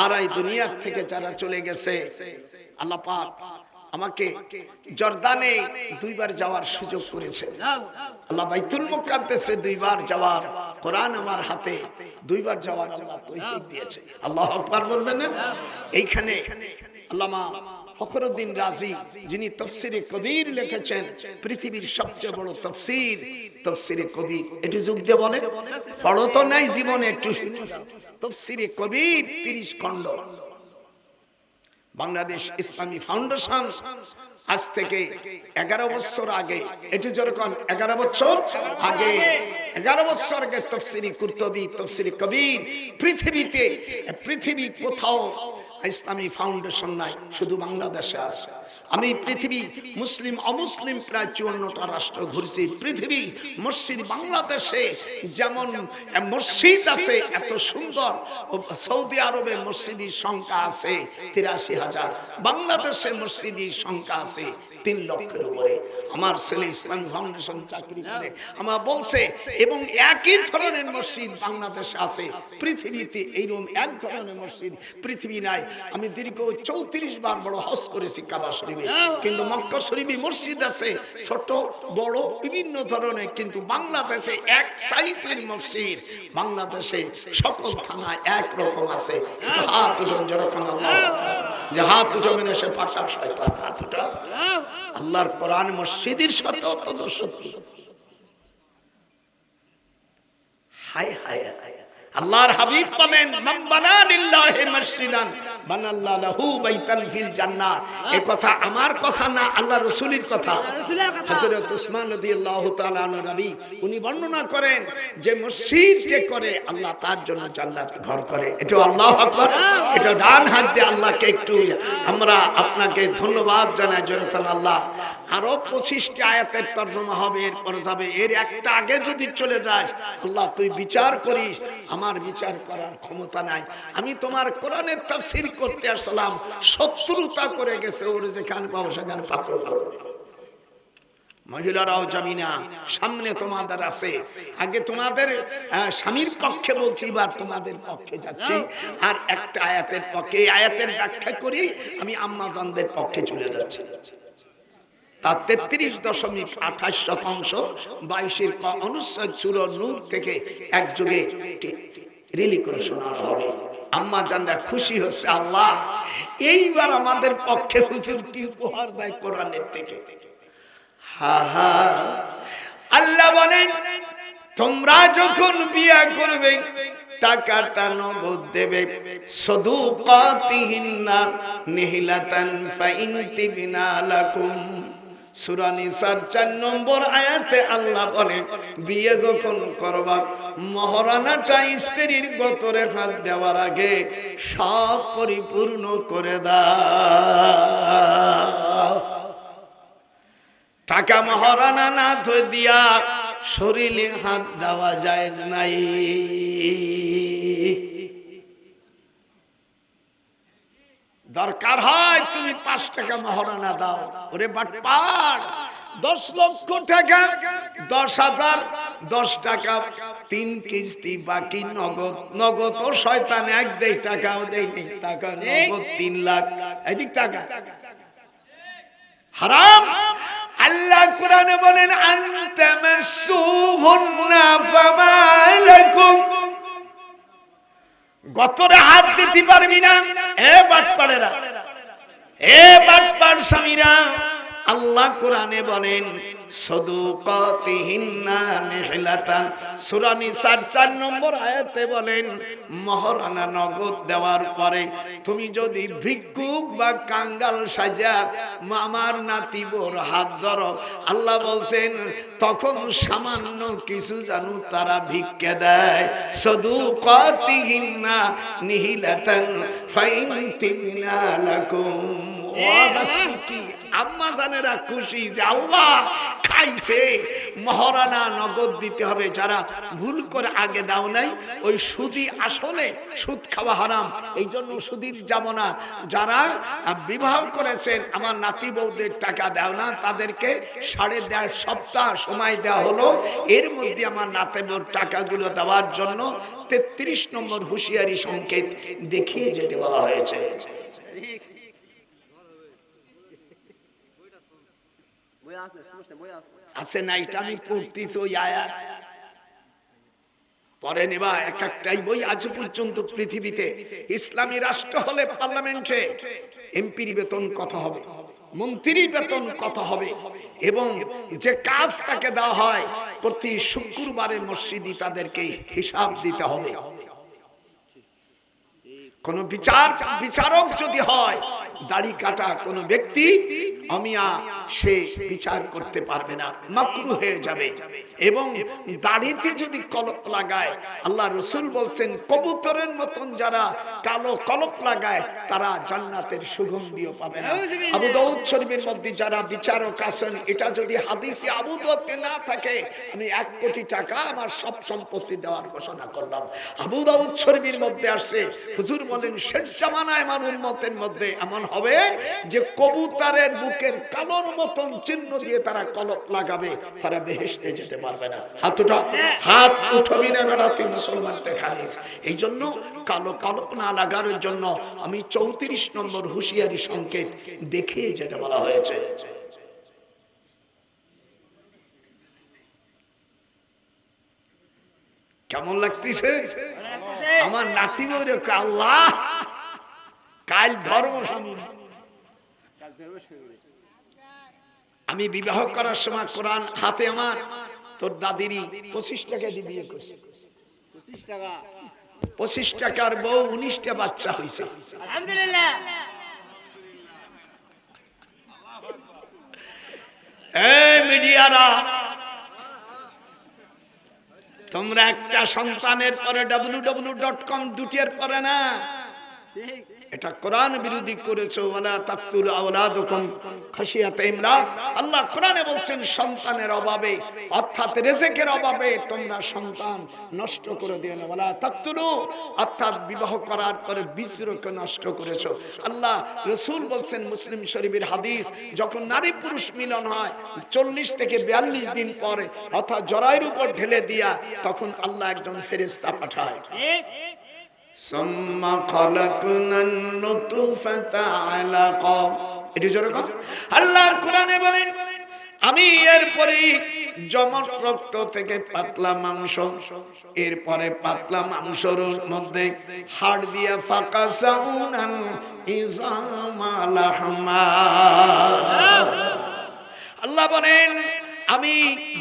আর এই দুনিয়া থেকে যারা চলে গেছে আল্লাহ পাক আমাকে জর্দানে দুইবার যাওয়ার সুযোগ করেছেন আল্লাহ বাইতুল মুকাদ্দাসে দুইবার যাওয়ার কোরআন আমার হাতে দুইবার যাওয়ার আল্লাহ তৌফিক দিয়েছে আল্লাহু আকবার বলবেন না এইখানে আল্লামা ফখরুদ্দিন রাজি, যিনি তফসিরে কবির লিখেছেন, পৃথিবীর সবচেয়ে বড় তফসির, তফসিরে কবির। এটি যুগ দিয়ে বলে, পড়ো তো নাই জীবনে একটু। তফসিরে কবির 30 খণ্ড। বাংলাদেশ ইসলামী ফাউন্ডেশন আজ থেকে 11 বছর আগে, এটি যেরকম 11 বছর আগে, 11 বছর আগে তফসিরি কুরতুবী, তফসিরি কবির পৃথিবী কোথাও ইসলামী ফাউন্ডেশন নাই, শুধু বাংলাদেশে আছে। আমি পৃথিবী মুসলিম অমুসলিম প্রায় 54টা রাষ্ট্র ঘুরছি। পৃথিবী মসজিদ, বাংলাদেশে যেমন মসজিদ আছে এত সুন্দর, সৌদি আরবে মসজিদের সংখ্যা আছে 83,000, বাংলাদেশে মসজিদের সংখ্যা আছে 3 লক্ষের উপরে। আমার ছেলে ইসলামী ফাউন্ডেশন চাকরি করে আমার বলছে, এবং একই ধরনের মসজিদ বাংলাদেশে আছে, পৃথিবীতে এইরকম এক ধরনের মসজিদ পৃথিবী নাই। আমি দীর্ঘ 34 বার বড় হজ করেছি কাবা শরীফে, কিন্তু মক্কা শরীফে মসজিদ আছে ছোট বড় বিভিন্ন ধরনের, কিন্তু বাংলাদেশে এক সাইজের মসজিদ বাংলাদেশে সকল থানায় এক রকম আছে। হাত উঠান যেরকম, আল্লাহ যে হাত উঠাবেন এসে পাশা শয়তান, হাত উঠা। আল্লাহর কোরআন মসজিদের সাথে অত্যন্ত সত্য। হায় হায় হায়, আল্লাহর হাবিব বলেন, মান বানা লিল্লাহি মসজিদান বানাল্লাহু লাহু বাইতান ফিল জান্নাহ। এই কথা আমার কথা না, আল্লাহর রাসূলের কথা। হযরত উসমান রাদিয়াল্লাহু তাআলা আনহু নবী উনি বর্ণনা করেন যে মসজিদ যে করে আল্লাহ তার জন্য জান্নাত ঘর করে। এটা আল্লাহু আকবার। এটা ডান হাত দিয়ে আল্লাহকে একটু আমরা আপনাকে ধন্যবাদ জানাই যেরকম আল্লাহ। আরো 25টি আয়াতের তরজমা হবে, এরপর যাবে। এর একটা আগে যদি চলে যায়, আল্লাহ তুই বিচার করিস, আমার বিচার করার ক্ষমতা নাই। আমি তোমার কোরআনের তাফসীর করতে আসলাম, শত্রুতা করে গেছে, ওর যেখানে পাবো সেখানে পাকড় করো। মহিলারাও যাবি না, সামনে তোমাদের আছে। আগে তোমাদের স্বামীর পক্ষে বলছি, এবার তোমাদের পক্ষে যাচ্ছি। আর একটা আয়াতের পক্ষে, এই আয়াতের ব্যাখ্যা করি আমি আম্মাজানদের পক্ষে চলে যাচ্ছি। তার 33.28% 22-এর অনুচ্ছেদ সূরা নূর থেকে একযোগে রিলি করে শোনানো হবে। আম্মা জানরা খুশি হচ্ছে, আল্লাহ এইবার আমাদের পক্ষে হুজুর কি উপহার দেয় কোরআনের থেকে। হা হা, আল্লাহ বলেন, তোমরা যখন বিয়ে করবে টাকাটা নগদ দেবে, সাদুকাতিহিন্না নিহলাতান ফাইন তিবিনা লাকুম। সূরা নিসার 4 নম্বর আয়াতে আল্লাহ বলেন, বিয়ে যখন করবা মহরানাটা স্ত্রীর গতরে হাত দেওয়ার আগে সব পরিপূর্ণ করে দাও। টাকা মহরানা না ধরে দিয়া শরীরে হাত দেওয়া জায়েজ নাই। দরকার হয় তুমি 5 টাকা মহরানা দাও। ওরে বাটপার, 10 লক্ষ টাকা 10,000, 10 টাকা 3 কিস্তি, বাকি নগদ। নগদ ও শয়তান এক দেই, টাকাও দেই নেই, টাকা নগদ 3 লাখ। এদিক টাকা হারাম। আল্লাহ কোরআনে বলেন, আনতামাসসুহুন্না ফামা লাকুম, গতরে হাত দিতে পারবি না। এ বাটপাড়েরা, এ বাটপার স্বামীরা, আল্লাহ কোরআনে বলেন সাদুকাতিহিন্না নিহলাতান। সূরা নিসার 4 নম্বর আয়াতে বলেন, মহরানা নগদ দেওয়ার পরে তুমি যদি ভিক্ষুক বা কাঙ্গাল সাজা মামার নাতিবোর হাত ধরো, আল্লাহ বলছেন তখন সামান্য কিছু জানু তারা ভিক্ষা দেয়। সাদুকাতিহিন্না নিহলাতান ফাইন তিবিনা লাকুম। আম্মা জানেরা খুশি যে আল্লাহ খাইছে, মহরানা নগদ দিতে হবে। যারা ভুল করে আগে দাও নাই, ওই সুদি, আসলে সুদ খাওয়া হারাম, এই জন্য সুদির যাব না। যারা বিবাহ করেছেন, আমার নাতি বউদের টাকা দাও না, তাদেরকে 1.5 সপ্তাহ সময় দেওয়া হলো। এর মধ্যে আমার নাতি বউর টাকাগুলো দেওয়ার জন্য 33 নম্বর হুঁশিয়ারি সংকেত দেখিয়ে যেতে বলা হয়েছে। আছে না? এটা আমি পড়তেছি ওই আয়াত পরে নেবা এক একটাই বই আজ পর্যন্ত পৃথিবীতে ইসলামী রাষ্ট্র হলে পার্লামেন্টে এমপির বেতন কত হবে, মন্ত্রীর বেতন কত হবে, এবং যে কাজ তাকে দেওয়া হয় প্রতি শুক্রবারে মসজিদে তাদেরকে হিসাব দিতে হবে। কোন বিচারক যদি হয় দাড়ি কাটা কোন ব্যক্তি অমিয়া, সে বিচার করতে পারবে না, মাকরুহ হয়ে যাবে। এবং দাড়িতে যদি কলক লাগায়, আল্লাহ রাসূল বলছেন কবুতরের মতন যারা কালো কলক লাগায় তারা জান্নাতের সুগন্ধিও পাবে না। আবু দাউদ শরীফের মধ্যে যারা বিচারক আছেন, এটা যদি হাদিসে আবু দাউদে না থাকে, আমি 1 কোটি টাকা আমার সব সম্পত্তি দেওয়ার ঘোষণা করলাম। আবু দাউদ শরীফের মধ্যে আসছে, হুজুর বলেন শেষ জামানায় আমার উম্মতের মধ্যে এমন হবে যে কবুতরের বুকের কালোর মতন চিহ্ন দিয়ে তারা কলক লাগাবে, তারা বেহেশতে যেতে পারবে না। হাত উঠাবি না বেটা, তুই মুসলমানদের খারিজ। এই জন্য কালো কলক না লাগানোর জন্য আমি 34 নম্বর হুঁশিয়ারি সংকেত দেখিয়ে যেতে বলা হয়েছে। কেমন লাগতেছে আমার নাতি বউরে? আল্লাহ কাল ধর্ম স্বামী। আমি বিবাহ করার সময় কোরআন হাতে আমার, তোর দাদিরই 25 টাকা দিয়ে বিয়ে করছে। 25 টাকার বউ 19টা বাচ্চা হয়েছে। আলহামদুলিল্লাহ। এই মিডিয়ারা, তোমরা একটা সন্তানের পরে www.com দুটির পরে না, এটা কোরআন বিরোধী করেছো। ওয়ালা তাকতুলু আওলাদাকুম খাশিয়াতা ইমলাক। আল্লাহ কোরআনে বলছেন সন্তানের অভাবে, অর্থাৎ রিজিকের অভাবে তোমরা সন্তান নষ্ট করে দিও না। ওয়ালা তাকতুলু, অর্থাৎ বিবাহ করার পরে বীজকে নষ্ট করেছো। আল্লাহ রাসূল বলছেন মুসলিম শরীফের হাদিস, যখন নারী পুরুষ মিলন হয় 40 থেকে 42 দিন পরে, অর্থাৎ জরায়ুর উপর ঢেলে দিয়া, তখন আল্লাহ একজন ফেরেশতা পাঠায়। সুম্মা খালাকনান নুতফাতা আলাকা। এটি জোরে কর। আল্লাহ কোরআনে বলেন আমি এরপরে জমজ রক্ত থেকে পাতলা মাংস, এরপরে পাতলা মাংসের মধ্যে হাড় দিয়া ফাঁকা সাউনান ইজামা লাহমা। আল্লাহ বলেন আমি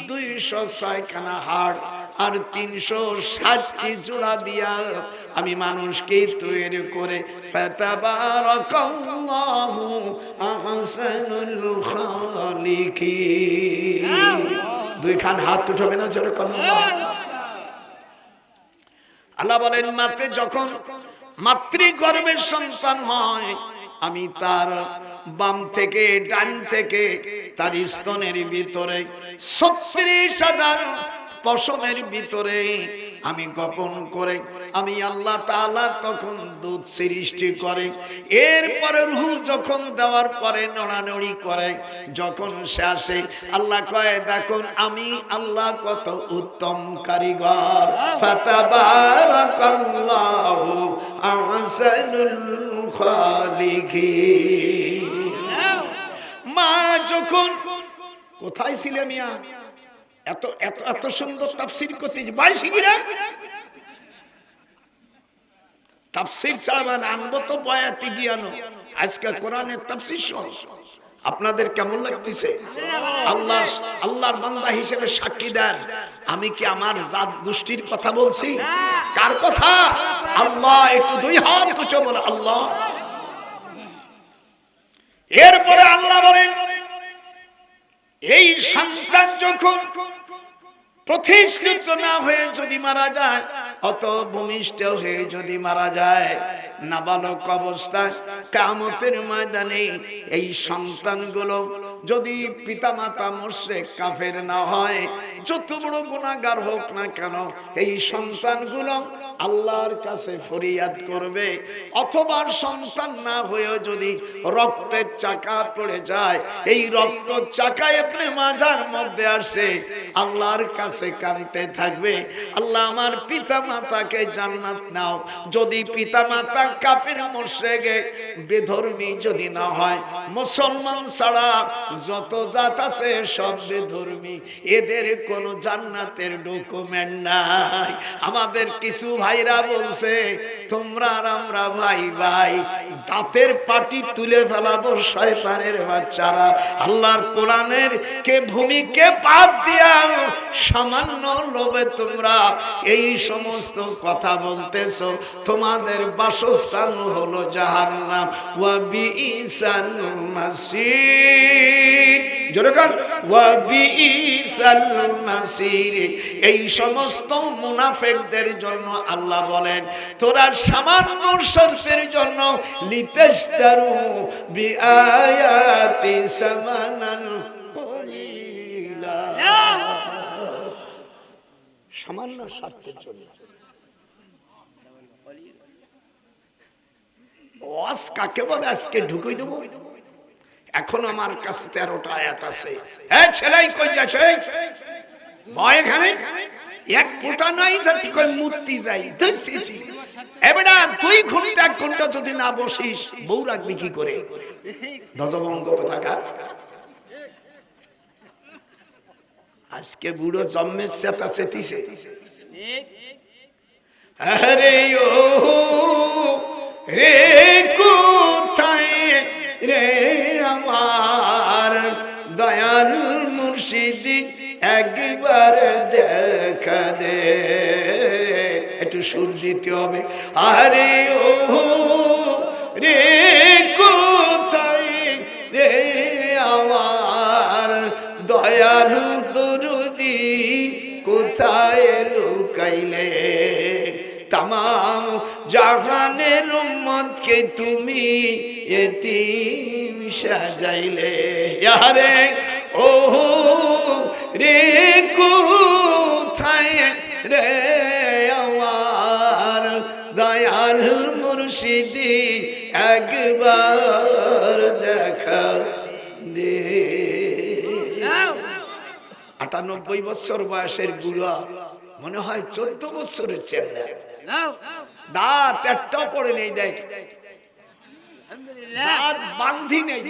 206 খানা হাড় আর 360টি জোড়া দিয়া আমি মানুষকে তৈরি করে, ফাতাবারাকাল্লাহু আহসানুল খালিকিন। 2 খান হাত উঠাবে না জোরে আল্লাহ। আল্লাহ বলেন মাতে যখন মাতৃগর্ভের সন্তান হয়, আমি তার বাম থেকে ডান থেকে তার স্তনের ভিতরে 36,000 পশমের ভিতরে আমি গোপন করে আমি আল্লাহ তাআলা তখন দুধ সৃষ্টি করে। এরপরে রূহ যখন দেওয়ার পরে নড়ানড়ি করে, যখন সে আসে, আল্লাহ কয় দেখুন আমি আল্লাহ কত উত্তম কারিগর। ফাতাবারাকাল্লাহু আহসানুল খালিকিন। মা যখন, কোথায় ছিলে মিয়া? এত এত এত সুন্দর তাফসীর করতে বাইশিরা তাফসীর সামান আনবো তো বয়াতি জ্ঞানো। আজকে কোরআনের তাফসীর শুন, আপনাদের কেমন লাগতেছে? আল্লাহর বান্দা হিসেবে সাক্ষী দেন, আমি কি আমার জাত গোষ্ঠীর কথা বলছি? কার কথা? আল্লাহ। একটু 2 হাত উঁচু বলে আল্লাহ। এরপরে আল্লাহ বলেন এই সন্তান যখন প্রতিষ্ঠিত না হয়ে যদি মারা যায়, অত ভূমিষ্ঠ হয়ে যদি মারা যায়, নাবালক অবস্থায় কিয়ামতের ময়দানে এই সন্তানগুলো যদি পিতামাতা মুশরিক কাফের না হয়, যত বড় গুনাহগার হোক না কেন, এই সন্তানগুলো আল্লাহর কাছে ফরিয়াদ করবে। অথবা সন্তান না হয়েও যদি রক্তের চাকা পড়ে যায়, এই রক্ত চাকা ইবনে মাজার মধ্যে আসে, আল্লাহর কাছে কাঁদতে থাকবে, আল্লাহ আমার পিতামাতাকে জান্নাত নাও। যদি পিতামাতা কাফের মুশরিক বেধর্মী যদি না হয়, মুসলমান ছাড়া যত জাত আছে সব বেধর্মী, এদের কোনো জান্নাতের ডকুমেন্ট নাই। আমাদের কিছু ভাইরা বলছে তোমরা আর আমরা ভাই ভাই, দাঁতের পাটি তুলে ফেলাবো শয়তানের বাচ্চারা। আল্লাহর কোরআনের কে ভূমিকে বাদ দিয়া সামান্য লোভে তোমরা এই সমস্ত কথা বলতেছো। তোমাদের বাসস্থান হলো জাহান্নাম, ওয়া বিইসাল মাসির। জোরে কান, ওয়া বিইসাল মাসির। এই সমস্ত মুনাফিকদের জন্য আল্লাহ বলেন তোরা সামান্য শর্তের জন্য লিতাশতারু বিআয়াতি সামানান কলিলা, সামান্য শর্তের জন্য ওয়াজ কাকে বলে আজকে ঢুকিয়ে দেবো। এখন আমার কাছে 13টা আয়াত আছে। হ্যাঁ ছেলেই কই যাচ্ছে ভয়, এখানে এক ফোঁটা নাই যাতে কই মূর্তি যাই। এবারে 2 ঘন্টা 1 ঘন্টা যদি না বসিস বউ রাখবি কি করে? দজবঙ্গ কোথাকার। আজকে বুড়ো জন্মের চেতা চেতিছে। আরে ও রে কোথায় রে আমার দয়াল মুর্শিদি, একবার দেখা দে। একটু সুর দিতে হবে। আরে ও রে কোথায় রে আমার দয়াল দরুদি, কোথায় লুকাইলে? तमाम জাহানের উম্মতকে তুমি এতিম সাজাইলে। ইয়ারে ও রে কোথায় রে আমার দয়াল মুর্শিদি, একবার দেখা দে। 98 বছর বয়সের বুড়া, মনে হয় 14 বছরের ছেলে। দাঁত একটা পড়ে নেই, দেখ দাঁত বান্ধি নেই।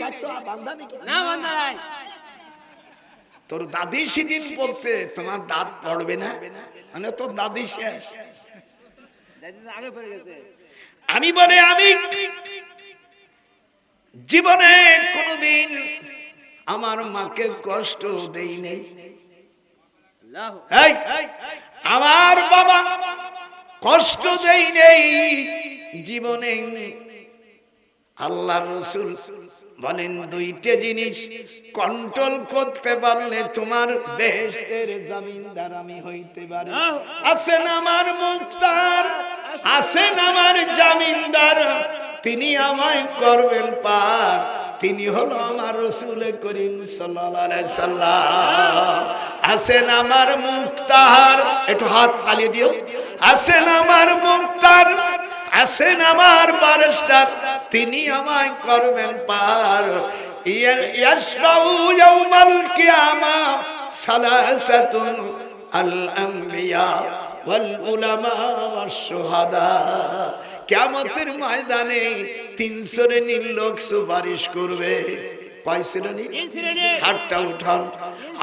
তোর দাদি সেদিন বলতে তোমার দাঁত পড়বে না, মানে তোর দাদি শেষ। আমি বলে আমি জীবনে কোনদিন আমার মাকে কষ্ট দেই নেই। আমার বাবা কষ্ট দেই নেই জীবনে। আল্লাহ রাসূল বলেন 2টা জিনিস কন্ট্রোল করতে পারলে তোমার বেহেশতের জমিনদার আমি হইতে পারি। আছেন আমার মুক্তার, আছেন আমার জমিনদার, তিনি আমায় করবেন পার। তিনি হলো আমার রাসূল করিম সাল্লাল্লাহু আলাইহি সাল্লাম। আছেন আমার মুক্তার, একটু হাত তালি দিও। আছেন আমার মুক্তার, আছেন আমার বারস্টার, তিনি আমায় করবেন পার। ইয়াশফাউ ইয়াউমাল কিয়ামা সালাসাতুন আল আমবিয়া ওয়াল উলামা ওয়াশ শুহাদা। কিয়ামতের ময়দানে 3 শ্রেণীর লোক সুপারিশ করবে। কয় শ্রেণী? হাতটা উঠান।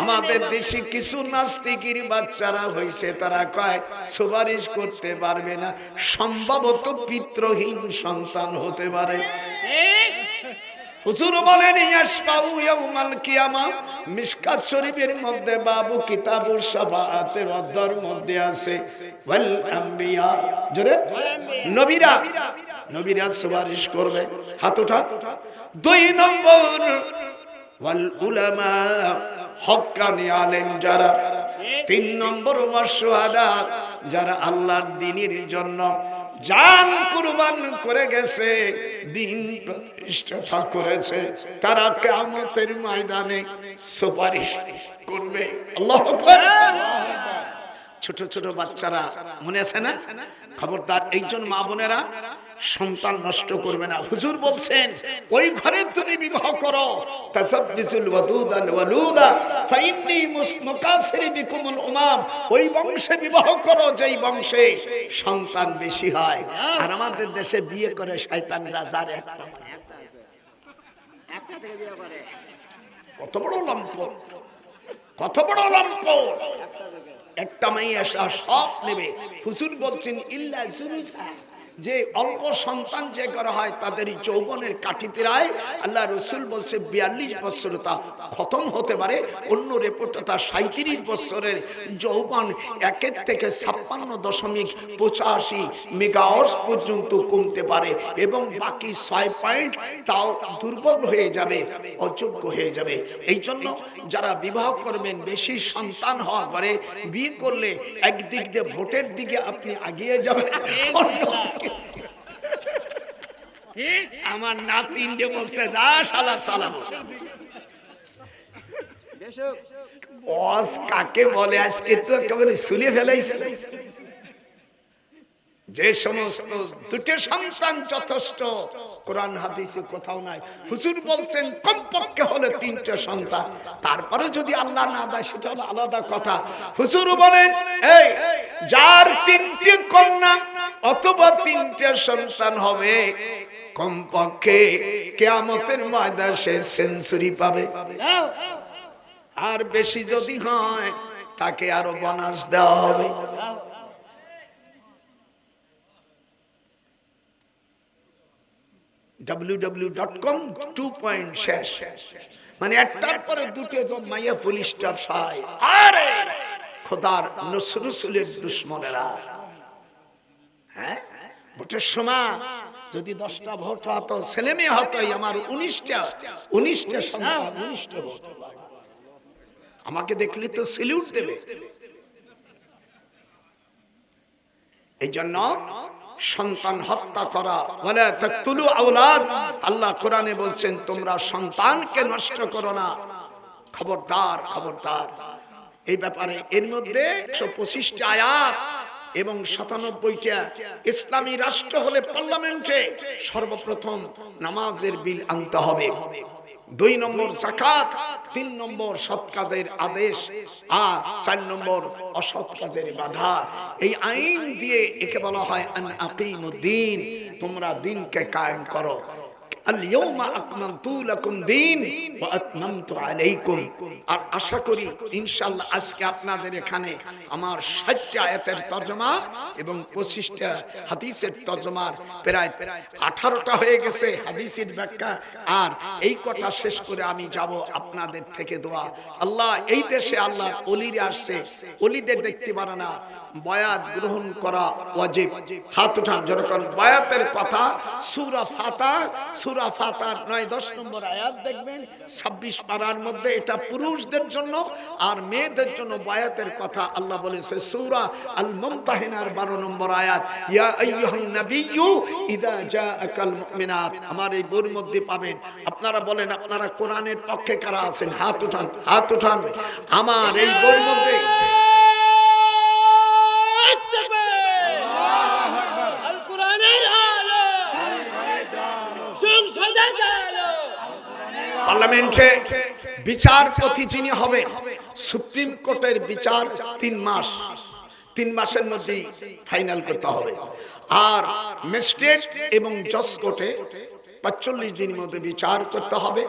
আমাদের দেশে কিছু নাস্তিকের বাচ্চারা হইছে, তারা কয় সুপারিশ করতে পারবে না, সম্ভবত পিতৃহীন সন্তান হতে পারে। হুজুর বলেন ইয়াশফাউ ইয়াউমাল কিয়ামা। মিশকাত শরীফের মধ্যে বাবু কিতাবুস শাফাআতের অধ্যায়ের মধ্যে আছে ওয়াল আম্বিয়া, জোরে নবীরা, নবীরা সুপারিশ করবে। হাত উঠা। 2 নম্বর ওয়াল উলামা, হক্কানি আলেম যারা। 3 নম্বর ওয়াশ শুহাদা, যারা আল্লাহর দ্বীনের জন্য জান কুরবান করে গেছে, দিন প্রতিষ্ঠা করেছে, তারা কিয়ামতের ময়দানে সুপারিশ করবে। আল্লাহু আকবার। ছোট ছোট বাচ্চারা মনে আছে না? খবরদার এইজন মা বোনেরা সন্তান নষ্ট করবে না। হুজুর বলছেন ওই ঘরে তুমি বিবাহ করো, তাসাব্বিসুল ওয়াদুদাল ওয়ালুদা ফাইন্নী মুকাসিরি বিকুমুল উমাম। ওই বংশে বিবাহ করো যেই বংশে সন্তান বেশি হয়। আর আমাদের দেশে বিয়ে করে শয়তানরা, যার একটা থেকে বিয়ে করে কত বড় লম্পট, কত বড় লম্পট। একটা মেয়ে আসা সব নেবে। হুজুর বলছেন ইল্লা জুরুজা, যে অল্প সন্তান যে করা হয় তাদের যৌবনের কাঠি প্রায় আল্লাহ রসুল বলছে 42 বছর তা খতম হতে পারে। অন্য রিপোর্টে তা 37 বছরের যৌবন 1 থেকে 56.85 মেগাওয়ার্স পর্যন্ত কমতে পারে এবং বাকি 6 পয়েন্ট তাও দুর্বল হয়ে যাবে, অযোগ্য হয়ে যাবে। এই জন্য যারা বিবাহ করবেন বেশি সন্তান হওয়া করে বিয়ে করলে একদিক দিয়ে ভোটের দিকে আপনি এগিয়ে যাবেন। আমার নাতিন যে বলছে যা শালা সালাম ওয়াজ কাকে বলে আজকে তো একেবারে শুনে ফেলাইছে। যে সমস্ত দুটো সন্তান যথেষ্ট, কোরআন হাদিসে কোথাও নাই। হুজুর বলছেন কমপক্ষে হলে 3টে সন্তান, তারপরে যদি আল্লাহ না দেয় সেটা হলো আলাদা কথা। হুজুর বলেন এই যার 3টে কন্যা অথবা 3টে সন্তান হবে কমপক্ষে কিয়ামতের ময়দানে সে সেঞ্চুরি পাবে, আর বেশি যদি হয় তাকে আরো বোনাস দেওয়া হবে। www.com 2 শেষ, মানে একটার পরে দুটো মাইয়া পুলিশ স্টাফ সাই। আরে খোদার নসরুলের দুশমনেরা, হ্যাঁ ভোটের সময় যদি 10টা ভোট হতো, ছেলে মেয়ে হতো আমার 19টা সন্তান, 19টা ভোট, আমাকে দেখলে তো সেলিউট দেবে। এই জন্য সন্তান হত্যা করা, ওয়ালা তাকতুলু আওলাদ, আল্লাহ কোরআনে বলছেন তোমরা সন্তানকে নষ্ট করো না, খবরদার খবরদার। এই ব্যাপারে এর মধ্যে 125টা আয়াত এবং 97টা। ইসলামী রাষ্ট্র হলে পার্লামেন্টে সর্বপ্রথম নামাজের বিল আনতে হবে, 2 নম্বর যাকাত, 3 নম্বর সৎ কাজের আদেশ, আর 4 নম্বর অসৎ কাজের বাধা। এই আইন দিয়ে একে বলা হয় আন আকিমুদ্দিন, তোমরা দিনকে কায়েম করো। আল-ইয়াওমা আকমালতু লাকুম দীন ওয়া আতমামতু আলাইকুম। আর আশা করি ইনশাআল্লাহ আজকে আপনাদের এখানে আমার 60টা আয়াতের তরজমা এবং 25টা হাদিসের তরজমার প্রায় 18টা হয়ে গেছে হাদিসের ব্যাখ্যা। আর এই কথা শেষ করে আমি যাব আপনাদের থেকে দোয়া। আল্লাহ এই দেশে আল্লাহ ওলিরা আসছে, ওলিদের দেখতে পারে না, বায়াত গ্রহণ করা ওয়াজিব। হাত উঠান যখন বায়াতের কথা। সূরা ফাতার 9-10 নম্বর আয়াত দেখবেন 26 পারার মধ্যে, এটা পুরুষদের জন্য আর মেয়েদের জন্য বায়াতের কথা আল্লাহ বলেছে। সূরা আল মুমতাহিনার 12 নম্বর আয়াত, ইয়া আইয়ুহান নাবিয়্যু ইযা জাআকাল মুমিনাত। আমার এই বইয়ের মধ্যে পাবেন। আপনারা বলেন আপনারা কোরআনের পক্ষে কারা আছেন? হাত উঠান, হাত উঠান। আমার এই বইয়ের মধ্যে পার্লামেন্টে বিচারপতি যিনি হবেন, সুপ্রিম কোর্টের বিচার 3 মাস, 3 মাসের মধ্যে ফাইনাল করতে হবে। আর ম্যাজিস্ট্রেট এবং জজ কোর্টে 45 দিনের মধ্যে বিচার করতে হবে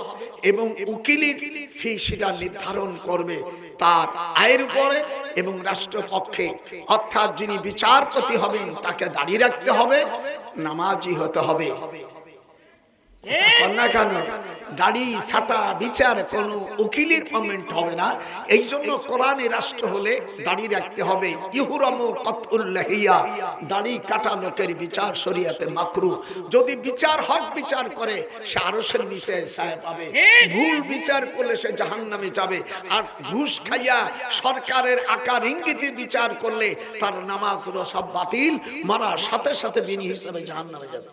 এবং উকিলের ফি সেটা নির্ধারণ করবে তার আয়ের উপরে এবং রাষ্ট্রপক্ষে, অর্থাৎ যিনি বিচারপতি হবেন তাকে দাঁড়িয়ে রাখতে হবে, নামাজি হতে হবে। না কেন দাড়ি ছাটা বিচার কোন উকিলের কমেন্ট হবে না। এই জন্য কোরআনে রাষ্ট্র হলে দাড়ি রাখতে হবে। ইহরামু কাতুল লাহিয়া, দাড়ি কাটা লোকের বিচার শরীয়তে মাকরুহ। যদি বিচার হক বিচার করে সে আরশের নিচে ছায়া পাবে, ভুল বিচার করলে সে জাহান্নামে যাবে। আর ঘুষ খাইয়া সরকারের আকার ইঙ্গিতে বিচার করলে তার নামাজ সব বাতিল, মারার সাথে সাথে বিনি হিসাবে জাহান্নামে যাবে।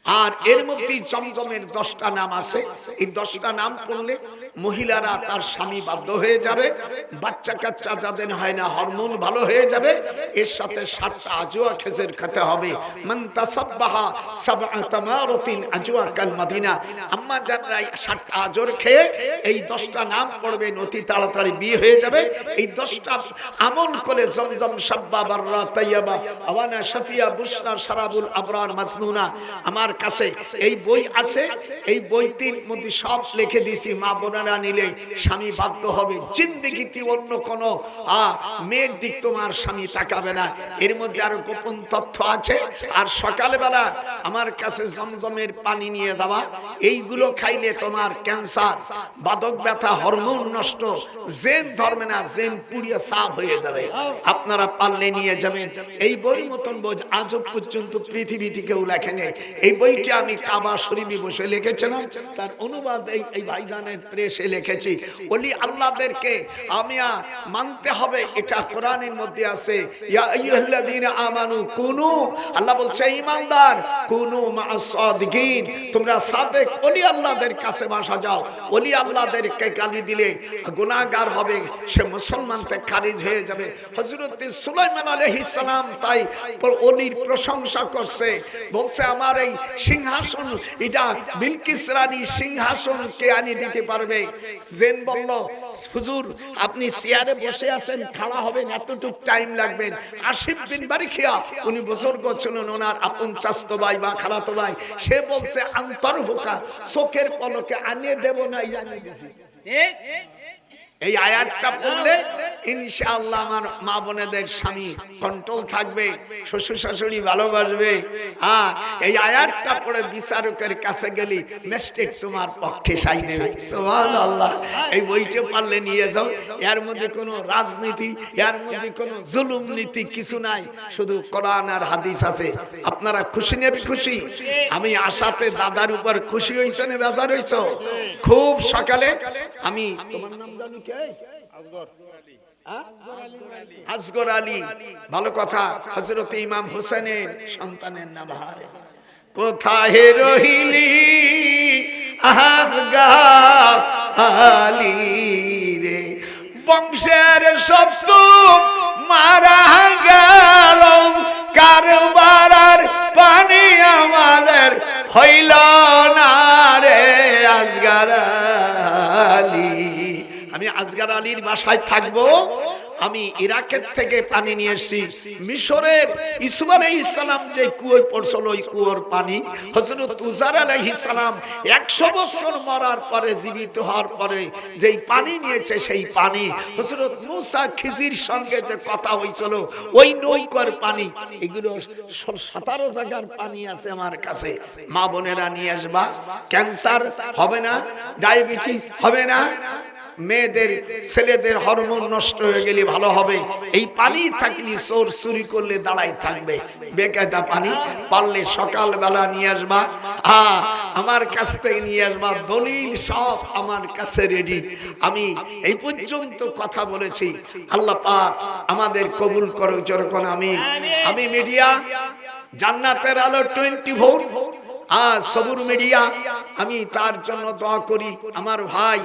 আর এর মধ্যে জমজমের 10টা নাম আছে। এই 10টা নাম করলে মহিলারা তার স্বামী বাধ্য হয়ে যাবে, বাচ্চা কাচ্চা যাদের হয় না হরমোন ভালো হয়ে যাবে, এর সাথে 7টা আজওয়া খেজুর খেতে হবে। মান তাসাব্বাহা সাবআ তামারাতিন আজওয়া কাল মাদিনা। আম্মা জানরা 7টা আজর খেয়ে এই 10টা নাম পড়বেন, অতি তাড়াতাড়ি বিয়ে হয়ে যাবে। এই 10টা আমল করে জমজম সাব্বা বাররা তাইয়্যিবা আওয়ানা শাফিয়া বুশরা শারাবুল আবরার মাজনুনা। আমার কাছে এই বই আছে, এই বইটির মধ্যে সব লিখে দিয়েছি। মা বোনেরা নিলে স্বামী বাধ্য হবে, জিন্দেগিতে অন্য কোন মেয়ের দিক তোমার স্বামী তাকাবে না। এর মধ্যে আরো গোপন তথ্য আছে। আর সকালবেলা আমার কাছে জমজমের পানি নিয়ে যাওয়া, এইগুলো খাইলে তোমার ক্যান্সার, বাদক ব্যথা, হরমোন নষ্ট, জেন ধর্মে না, জেন পুড়িয়ে সাফ হয়ে যাবে। আপনারা পারলে নিয়ে যাবেন। এই বইয়ের মতন বই আজ পর্যন্ত পৃথিবী থেকেও লেখেনি। এই বইটা আমি কাবা শরীফে বসে লিখেছিলাম, তার অনুবাদ এই ভাইজানের প্রেসে লিখেছি। ওলি আল্লাহদেরকে আমি মানতে হবে, এটা কোরআনের মধ্যে আছে। ইয়া আইয়ুহাল্লাযীনা আমানু কুনু, আল্লাহ বলছে ঈমানদার, কুনু মা'আস সাদিকিন, তোমরা সাদেক ওলি আল্লাহদের কাছে বাসা যাও। ওলি আল্লাহদেরকে গালি দিলে গুনাহগার হবে, সে মুসলমান থেকে খারিজ হয়ে যাবে। হযরত সুলাইমান আলাইহিস সালাম তাই ওলির প্রশংসা করছে, বলছে আমার এই সিংহাসন, এটা বিলকিস রানী সিংহাসন কে আনি দিতে পারবে। জেন বলল, হুজুর আপনি চেয়ারে বসে আছেন, খাড়া হবেন এতটুক টাইম লাগবেন। আসিফ বিন বারিখিয়া উনি বুজুর্গ ছিলেন, ওনার আপন চাচতো ভাই বা খালাতো ভাই, সে বলছে আন্তরহুকা, চোখের পলকে আনিয়ে দেব না, জানিয়ে দিয়েছি। এই আয়াতটা পড়লে ইনশাআল্লাহ আমার মা বোনেদের স্বামী কন্ট্রোল থাকবে, শ্বশুর শাশুড়ি ভালোবাসবে। আর এই আয়াতটা পড়ে বিচারকের কাছে গেলি ম্যাজিস্ট্রেট তোমার পক্ষে সাই দেবে। সুবহানাল্লাহ। এই বইটা পারলে নিয়ে যাও। এর মধ্যে কোনো রাজনীতি, এর মধ্যে কোনো জুলুম নীতি কিছু নাই, শুধু কোরআন আর হাদিস আছে। আপনারা খুশি নেবে খুশি। আমি আশাতে দাদার উপর খুশি হইছে না বেজার হইছ? খুব সকালে আমি, তোমার নাম জানি আসগর আলী, ভালো কথা। হযরত ইমাম হোসেনের সন্তানের নাম হারে। কোথায় রহিলি আসগর আলী রে, বংশের সপ্ত মারা গেল, কারবারার পানি আমাদের হইল না রে আসগর আলী। আমি আসগর আলীর বাসায় থাকবো। আমি ইরাকের থেকে পানি নিয়ে এসেছি। মিশরের ইউসুফ আলাইহিস সালাম যে কুয়োয় পড়ছিল, ওই কুয়োর পানি হযরত উজার আলাইহিস সালাম 100 বছর মরার পরে, জীবিত হওয়ার পরে যেই পানি নিয়েছে, সেই পানি হযরত মুসা খিজির সঙ্গে যে কথা হয়েছিল, ওই নৌকার পানি। এগুলো 17 জায়গার পানি আছে আমার কাছে। মা বোনেরা নিয়ে আসবা। ক্যান্সার হবে না, ডায়াবেটিস হবে না, মেয়েদের ছেলেদের হরমোন নষ্ট হয়ে গেলে ভালো হবে। এই পানি থাকলে চোর চুরি করলে দাঁড়াই থাকবে। বেকায়দা পানি পারলে সকালবেলা নিয়ে আসবা। আমার কাছ থেকে নিয়ে আসবা, দলিল সব আমার কাছে রেডি। আমি এই পর্যন্ত কথা বলেছি। আল্লাহ পাক আমাদের কবুল করো, যখন আমি মিডিয়া জান্নাতের আলো 24 সবুর মিডিয়া, আমি তার জন্য দোয়া করি। আমার ভাই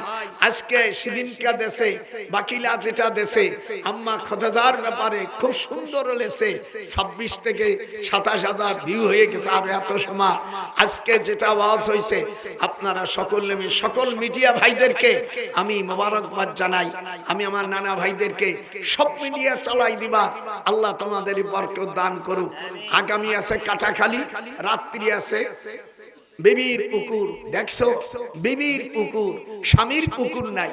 আজকে সেদিনকা দেশে বাকিলা যেটা দেশে আম্মা খোদাজার ব্যাপারে খুব সুন্দর লেছে, 26 থেকে 27,000 ভিউ হয়ে গেছে। আর এত সময় আজকে যেটা ওয়াজ হয়েছে, আপনারা সকল মিডিয়া ভাইদেরকে আমি মোবারকবাদ জানাই। আমি আমার নানা ভাইদেরকে সব মিডিয়া চালাই দিবা। আল্লাহ তোমাদের বরকত দান করুক। আগামী আছে কাটাখালী, রাত্রি আছে বিবির পুকুর। দেখছো বিবির পুকুর, স্বামীর পুকুর নাই।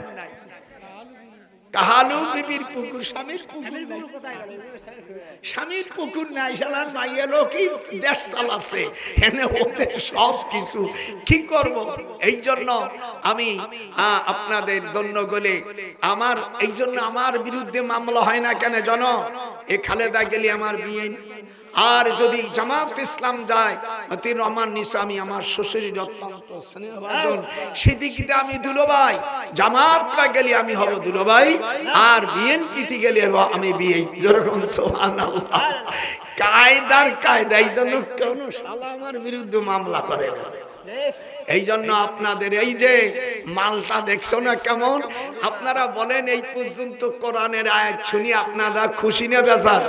কাহালু বিবির পুকুর, স্বামীর পুকুর নাই। স্বামীর পুকুর নাই, শালার মাইয়া লোকই দেশ চালাচ্ছে, এনে ওদের সব কিছু কি করব। এই জন্য আমি আপনাদের দন্য গলে আমার, এই জন্য আমার বিরুদ্ধে মামলা হয় না কেন জানো? এ খালেদা গেলে আমার বিয়ে, আর যদি জামাত ইসলাম যায়, মতিউর রহমান নিসামী আমার শ্বশুরের অত্যন্ত স্নেহভাজন, সেদিকে আমি দুলোভাই। জামাতরা গেলে আমি হব দুলোভাই, আর বিএনপিতে গেলে আমি বিয়ে। যেরকম সুবহানাল্লাহ, কায়দার কায়দা। এই জন্য কোন শালা আমার বিরুদ্ধে মামলা করে না। এই জন্য আপনাদের এই যে মালটা দেখছো না কেমন, আপনারা বলেন এই পর্যন্ত কোরআনের আয়াত শুনি আপনারা খুশি না বেজার?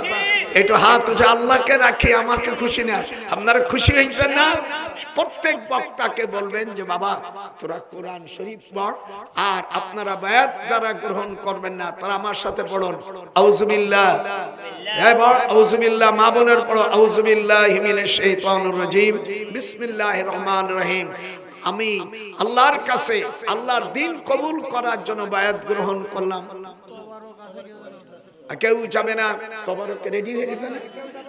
একটু হাত উঠে আল্লাহকে রাখি, আমাকে খুশি না? আপনারা খুশি হয়েছেন না? প্রত্যেক বক্তাকে বলবেন যে বাবা তোরা কোরআন শরীফ পড়, আর আপনারা বায়াত যারা গ্রহণ করবেন না তারা আমার সাথে পড়ুন আউযুবিল্লাহ। আউযুবিল্লাহ, মা বোনের পড়ো আউযুবিল্লাহি মিনাশ শাইতানির রাজিম, বিসমিল্লাহির রহমানির রহিম। আমি আল্লাহর কাছে আল্লাহর দিন কবুল করার জন্য বায়াত গ্রহণ করলাম। কেউ যাবে না? তবারকে রেডি হয়ে গেছে না?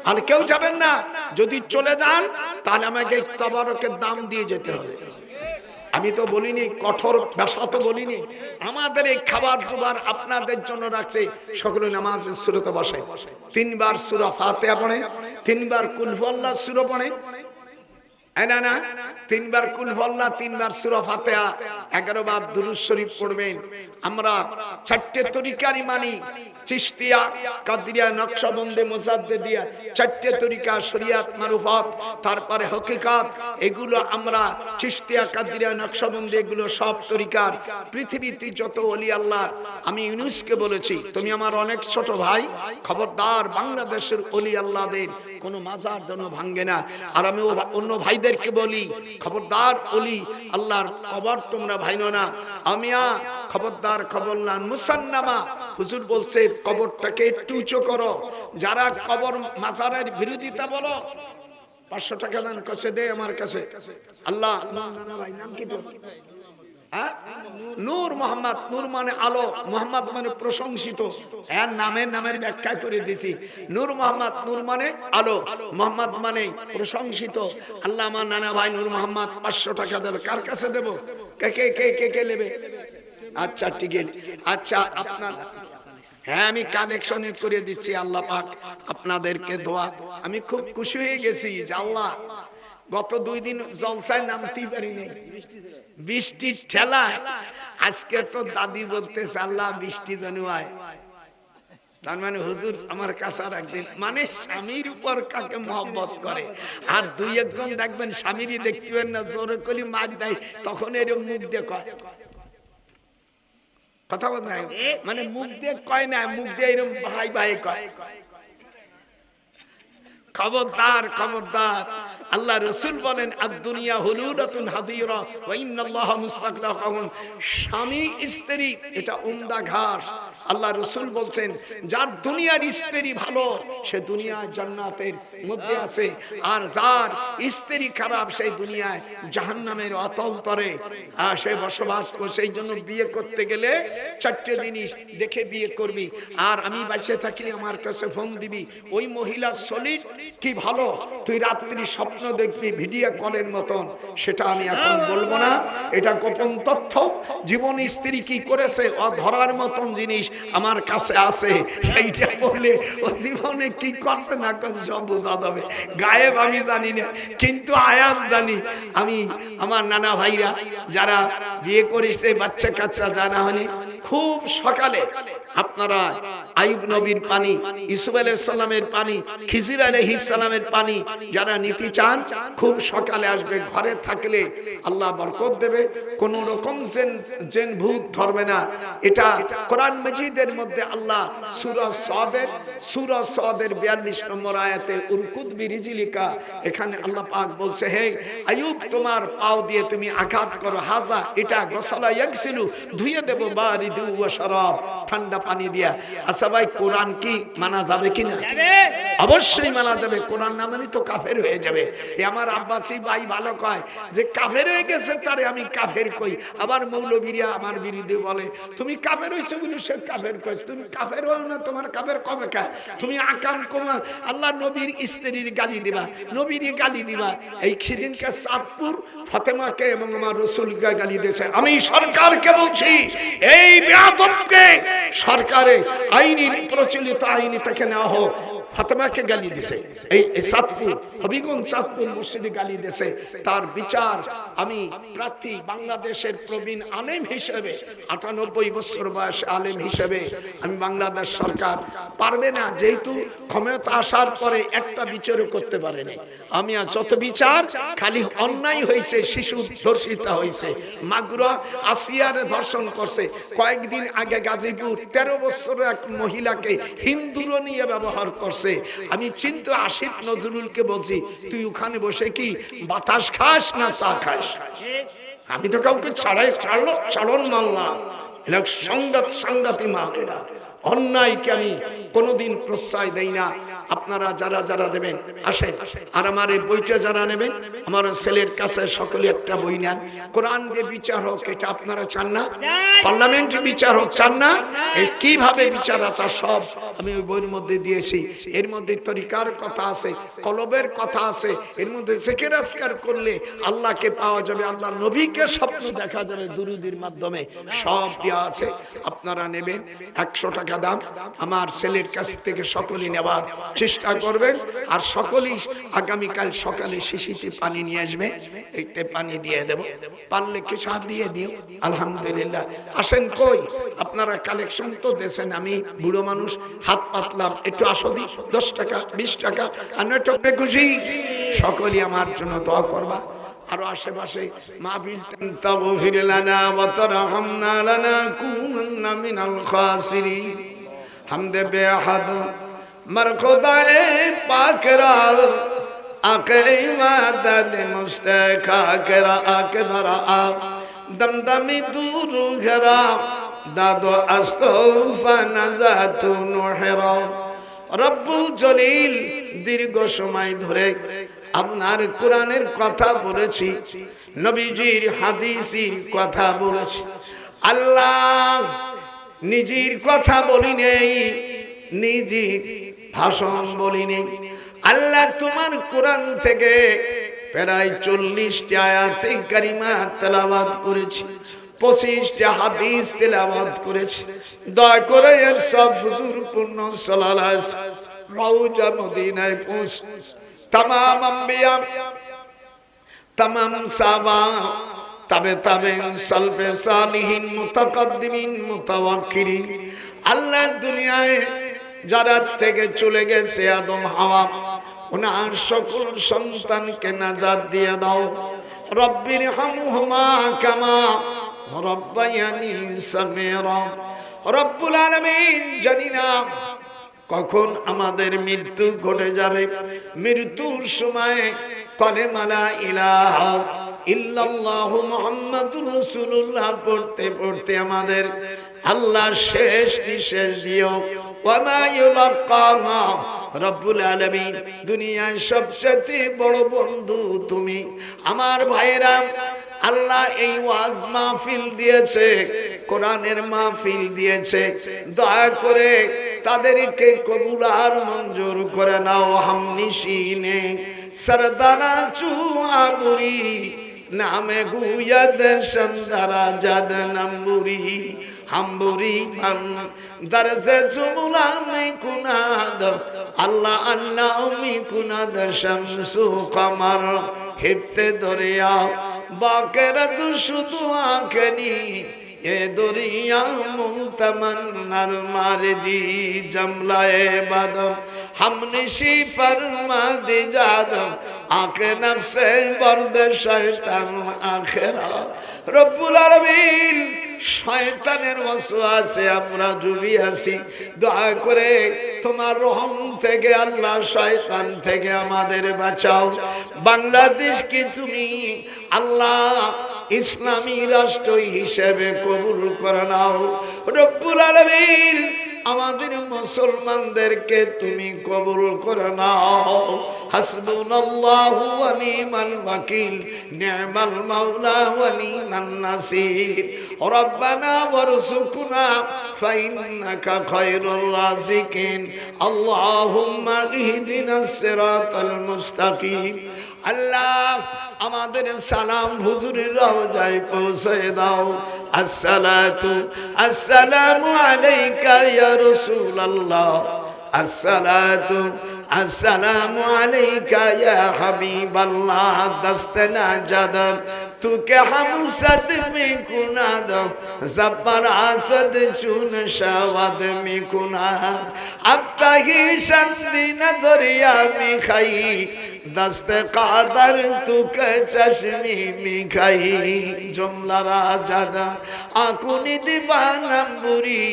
আর কেউ যাবেন না? যদি চলে যান তাহলে আমাকে তবারকের দাম দিয়ে যেতে হবে। আমি তো বলিনি কঠোর ভাষা, তো বলিনি। আমাদের এই খাবার জোগাড় আপনাদের জন্য রাখছে। সকলে নামাজের সূরাতে বসে 3 বার সূরা ফাতিহা পড়েন, 3 বার কুল হুয়াল্লাহ সূরা পড়েন। না না, 3 বার কুল হুয়াল্লাহ, 3 বার সূরা ফাতিহা, 11 বার দুরূদ শরীফ পড়বেন। আমরা 4টে তরিকারই মানি, চিশতিয়া, কাদরিয়া, নকশবন্দি, মুজাদ্দিদিয়া, 4টে তরিকা, শরিয়াত, মারুফাত, তারপরে হকিকত। এগুলো আমরা চিশতিয়া, কাদরিয়া, নকশবন্দি, এগুলো সব তরিকার। পৃথিবীতে যত ওলি আল্লাহ, আমি ইউনূসকে বলেছি তুমি আমার অনেক ছোট ভাই, খবরদার বাংলাদেশের ওলি আল্লাহদের কোনো মাজার যেন ভাঙে না। আর আমি অন্য ভাইদেরকে বলি খবরদার ওলি আল্লাহর কবর তোমরা ভাঙো না। আমিয়া খবরদার, খবর না মুসান্নামা। হুজুর বলছে কবরটাকে একটু উঁচু করো। যারা কবর মাজারের বিরোধিতা বলো 500 টাকা দান কাছে দে আমার কাছে। আল্লাহ ভাই নাম কি তোর? নূর মোহাম্মদ। নূর মানে আলো, মোহাম্মদ মানে প্রশংসিত। এর নামের ব্যাখ্যা করে দিছি। নূর মোহাম্মদ, নূর মানে আলো, মোহাম্মদ মানে প্রশংসিত। আল্লাহ আমার নানা ভাই নূর মোহাম্মদ 500 টাকা দেব। কার কাছে দেব? কে কে কে কে কে নেবে? আচ্ছা ঠিক আছে। আচ্ছা আপনার, হ্যাঁ আমি কানেকশন করে দিচ্ছি। আল্লাহ পাক আপনাদেরকে দোয়া। আমি খুব খুশি হয়ে গেছি যে আল্লাহ গত 2 দিন জলসায় নামতেই পারিনি, বৃষ্টির ঠেলায়। আজকে তো দাদি বলতেছে আল্লাহ বৃষ্টি যেন হয়। তার মানে হুজুর আমার কাছে রাখবেন, মানে স্বামীর উপর কাকে মহব্বত করে। আর 2-1 জন দেখবেন স্বামীরই দেখবেন না, জোরে করি মার দেয়, তখন এরকম মুখ দিয়ে কয় কথা বল না, মানে মুখ দিয়ে কয় না, মুখ দিয়ে এরকম ভাই ভাই কয়। খবরদার, খবরদার। আল্লাহ রাসূল বলেন আদ-দুনিয়া হুলুলাতুন হাদিরা ওয়া ইন্নাল্লাহা মুস্তাগলাকুম। স্বামী স্ত্রী এটা উমদা ঘাস। আল্লাহ রাসূল বলছেন যার দুনিয়ার স্ত্রী ভালো সে দুনিয়া জান্নাতের মধ্যে আছে, আর যার স্ত্রী খারাপ সেই দুনিয়ায় জাহান্নামের অতলতরে সে বসবাস করে। সেই জন্য বিয়ে করতে গেলে 4টে জিনিস দেখে বিয়ে করবি। আর আমি বেঁচে থাকলে আমার কাছে ফোন দিবি, ওই মহিলা সলিড কি ভালো, তুই রাত্রি স্বপ্ন দেখবি ভিডিও কলের মতন। সেটা আমি এখন বলবো না, এটা গোপন তথ্য। জীবন স্ত্রী কি করেছে অধরার মতন জিনিস আমার কাছে আছে, সেইটা বললে ও জীবনে কি করছে না করছে সব বোঝা যাবে। গায়েব আমি জানি না, কিন্তু আয়াত জানি। আমি আমার নানা ভাইরা যারা বিয়ে করেছে বাচ্চা কাচ্চা জানা হয়নি, খুব সকালে আপনারা আইয়ুব নবীর পানি, ইউসুফ আলাইহিস সালামের পানি, খিজির আলাইহিস সালামের পানি যারা নিতে চান খুব সকালে আসবে। ঘরে থাকলে আল্লাহ বরকত দেবে, কোন রকম জিন ভূত ধরবে না। এটা কোরআন মাজিদের মধ্যে আল্লাহ সূরা সাদের 42 নম্বর আয়াতে উরকুদ বিরিজিলিকা, এখানে আল্লাহ পাক বলছে হে আইয়ুব তোমার পাও দিয়ে তুমি আঘাত করো, হাজা এটা গসালা ইয়াগসিলু ধুইয়ে দেব বারিদু ওয়া শারাব ঠান্ডা পানি দিয়া। আচ্ছা ভাই কোরআন কি মানা যাবে কিনা? অবশ্যই মানা যাবে। কোরআন না মানি তো কাফের হয়ে যাবে। আমার আব্বাসী ভাই ভালো কয় যে কাফের হয়ে গেছে তারে আমি কাফের কই। আবার মৌলবীরা আমার বিরুদ্ধে বলে তুমি কাফের হইছো বলে সে কাফের কইছ। তুমি কাফের হও না, তোমার কাফের কবে কা? তুমি আকাম কমা আল্লাহ নবীর স্ত্রীর গালি দিবা, নবীর গালি দিবা। এই সেদিনকে সাদপুর ফাতেমাকে এবং আমার রাসূলকে গালি দিয়েছে। আমি সরকারকে বলছি এই বেয়াদবকে সরকারে আইনি প্রচলিত আইনি থেকে নেওয়া হোক। ফাতেমাকে গালি দিছে, এই চাঁদপুর হবিগঞ্জ চাঁদপুর মসজিদে গালি দিছে, তার বিচার আমি প্রার্থী বাংলাদেশের প্রবীণ আলেম হিসেবে ৯৮ বছর বয়স আলেম হিসেবে আমি বাংলাদেশ সরকার পারবে না, যেহেতু ক্ষমতা আসার পরে একটা বিচারও করতে পারেনি। আমি আর যত বিচার খালি অন্যায় হয়েছে, শিশু ধর্ষিতা হয়েছে, মাগুরা আসিয়ারে ধর্ষণ করছে, কয়েকদিন আগে গাজীপুর 13 বছরের এক মহিলাকে হিন্দুরও নিয়ে ব্যবহার করছে। আমি চিন্তা আশিক নজরুলকে বলছি, তুই ওখানে বসে কি বাতাস খাস না চা খাস? আমি তো কাউকে ছাড়ন মানলাম, এটা সাংঘাতিক মাল। এটা অন্যায়কে আমি কোনোদিন প্রশ্রয় দেই না। আপনারা যারা যারা দেবেন আসেন, আর আমার এই বইটা যারা নেবেন, আমার ছেলের কাছে সকলে একটা বই নেন। কোরআন দিয়ে বিচার হোক, এটা আপনারা চান না? পার্লামেন্টে বিচার হোক চান না? কিভাবে বিচার আছে সব আমি ওই বইয়ের মধ্যে দিয়েছি। এর মধ্যে তরিকার কথা আছে, কলবের কথা আছে, এর মধ্যে জিকির আজকার করলে আল্লাহকে পাওয়া যাবে, আল্লাহ নবীকে স্বপ্ন দেখা যাবে দুরুদের মাধ্যমে, সব দেওয়া আছে। আপনারা নেবেন, 100 টাকা দাম। আমার ছেলের কাছ থেকে সকলেই নেবার চেষ্টা করবেন, আর সকলেই আগামীকাল সকালে শিশিতে পানি নিয়ে আসবে, এইতে পানি দিয়ে দেব, পারলে কিছু হাত দিয়ে দিও। আলহামদুলিল্লাহ। আসেন, কই আপনারা কালেকশন তো দেন, আমি বুড়ো মানুষ হাত পাতলাম, একটু আসো দি, 10 টাকা 20 টাকা, আর নয়তো খুশি সকলেই আমার জন্য দোয়া করবা। আরো আশেপাশে মাহফিল তাগফির লানা ওয়া তারহামনা লানাকুনান্না মিনাল খাসিরিন। হামদে বেহাদ মরখুদায়ে পাকরা আকে ইমাদত মুস্তাকা করা আকে ধরা দমদমি দূর ঘরা দাদো আস্তফা নাজাতু নুহরা। রব্বুল জলিল দীর্ঘ সময় ধরে আপনার কোরআনের কথা বলেছি, নবীজির হাদিসের কথা বলেছি, আল্লাহ নিজের কথা বলি নেই, নিজের ভাষণ বলি নেই। আল্লাহ তোমার কোরআন থেকে প্রায় 40টা আয়াতে কারিমা তেলাওয়াত করেছি, 25টা হাদিস তেলাওয়াত করেছি। দয়া করে এর সব হুজুর পূর্ণ সাল্লাল্লাহু আলাইহি রওজা মদিনায় পৌঁছ तमाम अंबिया तमाम साहबा ताबे सल्फे सालिहीन मुतकद्दिमीन मुतवक्किरीन अल्लाह दुनियाए যারা থেকে চলে গেছে আদম হাওয়া, ওনার সকল সন্তানকে নাজাত দিয়ে দাও। রব্বির হামহুমা কামা রব্বায়ানি সাগীরা। রব্বুল আলামিন, জানি না কখন আমাদের মৃত্যু ঘটে যাবে, মৃত্যুর সময় কালেমা লা ইলাহা ইল্লাল্লাহু মুহাম্মাদুর রাসূলুল্লাহ পড়তে পড়তে আমাদের আল্লাহ শেষ নিঃশ্বাস দিও। ওয়া মা ইউলাক্কাহা রব্বুল আলামিন, দুনিয়ার সবচেয়ে বড় বন্ধু তুমি। আমার ভাইরা, আল্লাহ এই ওয়াজ মাহফিল দিয়েছে, কোরআনের মাহফিল দিয়েছে, দয়া করে তাদেরকে কবুল আর মঞ্জুর করে নাও। হামনিশিনে সরদারা চুআবুরি নামে গুয়াদ সন্দারা জাদ নাম্বুরি হাম্বুরি মান দরজে জুমলা মে কুনাদ আল্লাহ আল্লাহ মে কুনাদ শামসু কমর হিফতে দরিয়া বাকেরত শুধু আখনি ये दुनिया मुल्तमन्नल मारदी जमलाए बदम हमनिशी फरमा दी जादम आखे नफ्से बर्द शैतान आखिरा। রব্বুল আলামিন, শয়তানের ওয়াসওয়াসে আমরা ডুবে আছি, দয়া করে তোমার রহম থেকে আল্লাহ শয়তান থেকে আমাদের বাঁচাও। বাংলাদেশকে তুমি আল্লাহ ইসলামী রাষ্ট্র হিসেবে কবুল করে নাও। রব্বুল আলামিন, আমাদের মুসলমানদেরকে তুমি কবুল করে নাও। হাসবুনাল্লাহু ওয়া নি'মাল ওয়াকিল, নি'মাল মাওলা ওয়া নি'মান নাসির। রব্বানা ওয়ারযুকনা ফাইন্নাকা খায়রুর রাযিকিন। আল্লাহুম্মা ইহদিনাস সিরাতাল মুস্তাকিম। আল্লাহ, আমাদের সালাম হুজুরের রওজায় পৌঁছে দাও। আসসালাতু আসসালামু আলাইকা ইয়া রাসূলুল্লাহ, আসসালাতু আসসালামু আলাইকা ইয়া হাবিবাল্লাহ দস্তে নাজাদ তুকে হামসদ মে কুনাদ জফর আসদ চুন শাওয়াদ মে কুনাদ अब तही शंदिन दरिया में खाई दस्ते कादर तुके चश्मी में खाई जुमला राजादा आकुनी दीवानम बुरी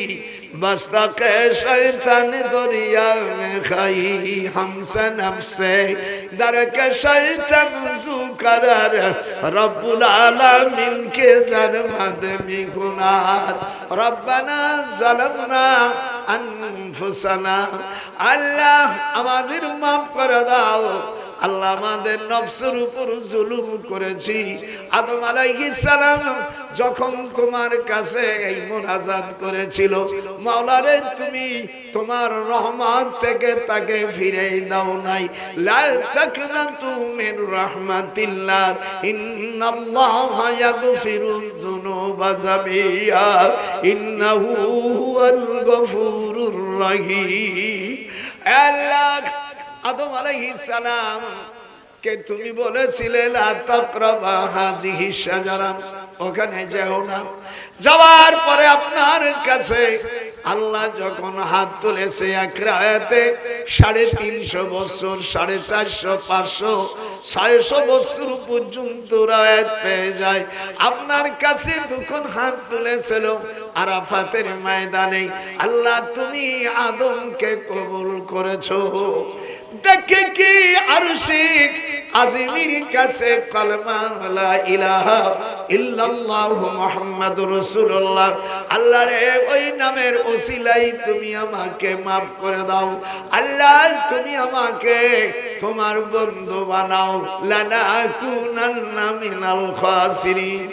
बस्ता के शैतान दरिया में खाई हमसे नफ्से दर के शैतान जुकरार रब्बुल आलमीन के जरमद में गुनाह रब्बना ज़लमना अनफुसना अल्लाह আমাদের মাফ করে দাও আল্লাহ আমাদের নফসের উপর জুলুম করেছি আদম আলাইহিস সালাম যখন তোমার কাছে এই মুনাজাত করেছিল মাওলা রে তুমি তোমার রহমত থেকে তাকে ফিরিয়ে দাও নাই লা তাকনাতু মির রাহমাতিল্লাহ ইন্নাল্লাহা ইয়াগফিরুয যুনুবা জামিআ ইন্নাহু হুয়াল গফুরুর রহিম আল্লাহ আদম আলাইহিস সালাম কে তুমি বলেছিলে লা তাকরাবা হাযিহি শাজারা ওখানে যেও না যাওয়ার পরে আপনার কাছে আল্লাহ যখন হাত তুলেছে এক রাতে 350 বছর 450 500 600 বছর পর্যন্ত রাত পেয়ে যায় আপনার কাছে তখন হাত তুলেছিল আরাফাতের ময়দানে আল্লাহ তুমি আদমকে কবুল করেছো দেখে কি আরশে আজিমের কাছে কলমা লা ইলাহা ইল্লাল্লাহু মুহাম্মাদুর রাসূলুল্লাহ আল্লাহ রে ওই নামের ওসিলাই তুমি আমাকে maaf করে দাও আল্লাহ তুমি আমাকে তোমার বন্ধু বানাও লানাকুনান্না মিনাল খাসিরিন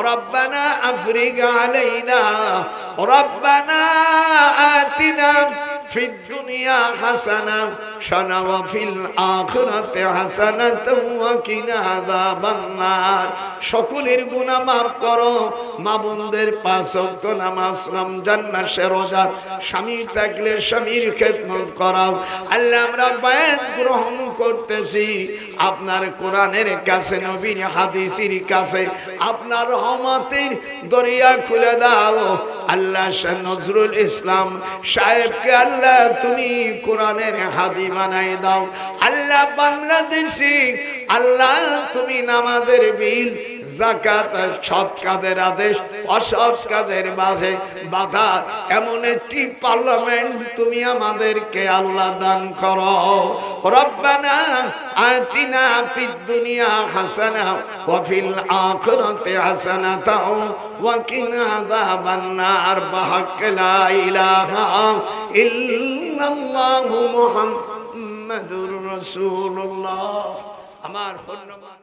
ربنا أفرغ علينا ربنا آتنا في الدنيا حسنة وفي الآخرة حسنة وقنا عذاب النار সকলের গুনাহ maaf করো মা বোনদের 5 ওয়াক্ত নামাজ রমজান মাসে রোজা স্বামী থাকলে স্বামীর খেদমত করাও আল্লাহ আমরা বায়াত গ্রহণ করতেছি আপনার কোরআনের কাছে নবীর হাদিসের কাছে আপনার রহমতের দরিয়া খুলে দাও আল্লাহ শাহ নজরুল ইসলাম সাহেবকে আল্লাহ তুমি কোরআনের হাদি বানাই দাও আল্লাহ বাংলাদেশে আল্লাহ তুমি নামাজের বিল যাকাত সৎ কাজের আদেশ অসৎ কাজের মাঝে বাধা এমন একটি পার্লামেন্ট তুমি আমাদেরকে আল্লাহ দান করো রব্বানা আতিনা ফিদ দুনিয়া হাসানা ওয়া ফিল আখিরাতি হাসানাতাও ওয়া কিনা আযাবান নার বিহাক্কি লা ইলাহা ইল্লাল্লাহু মুহাম্মাদুর রাসূলুল্লাহ আমার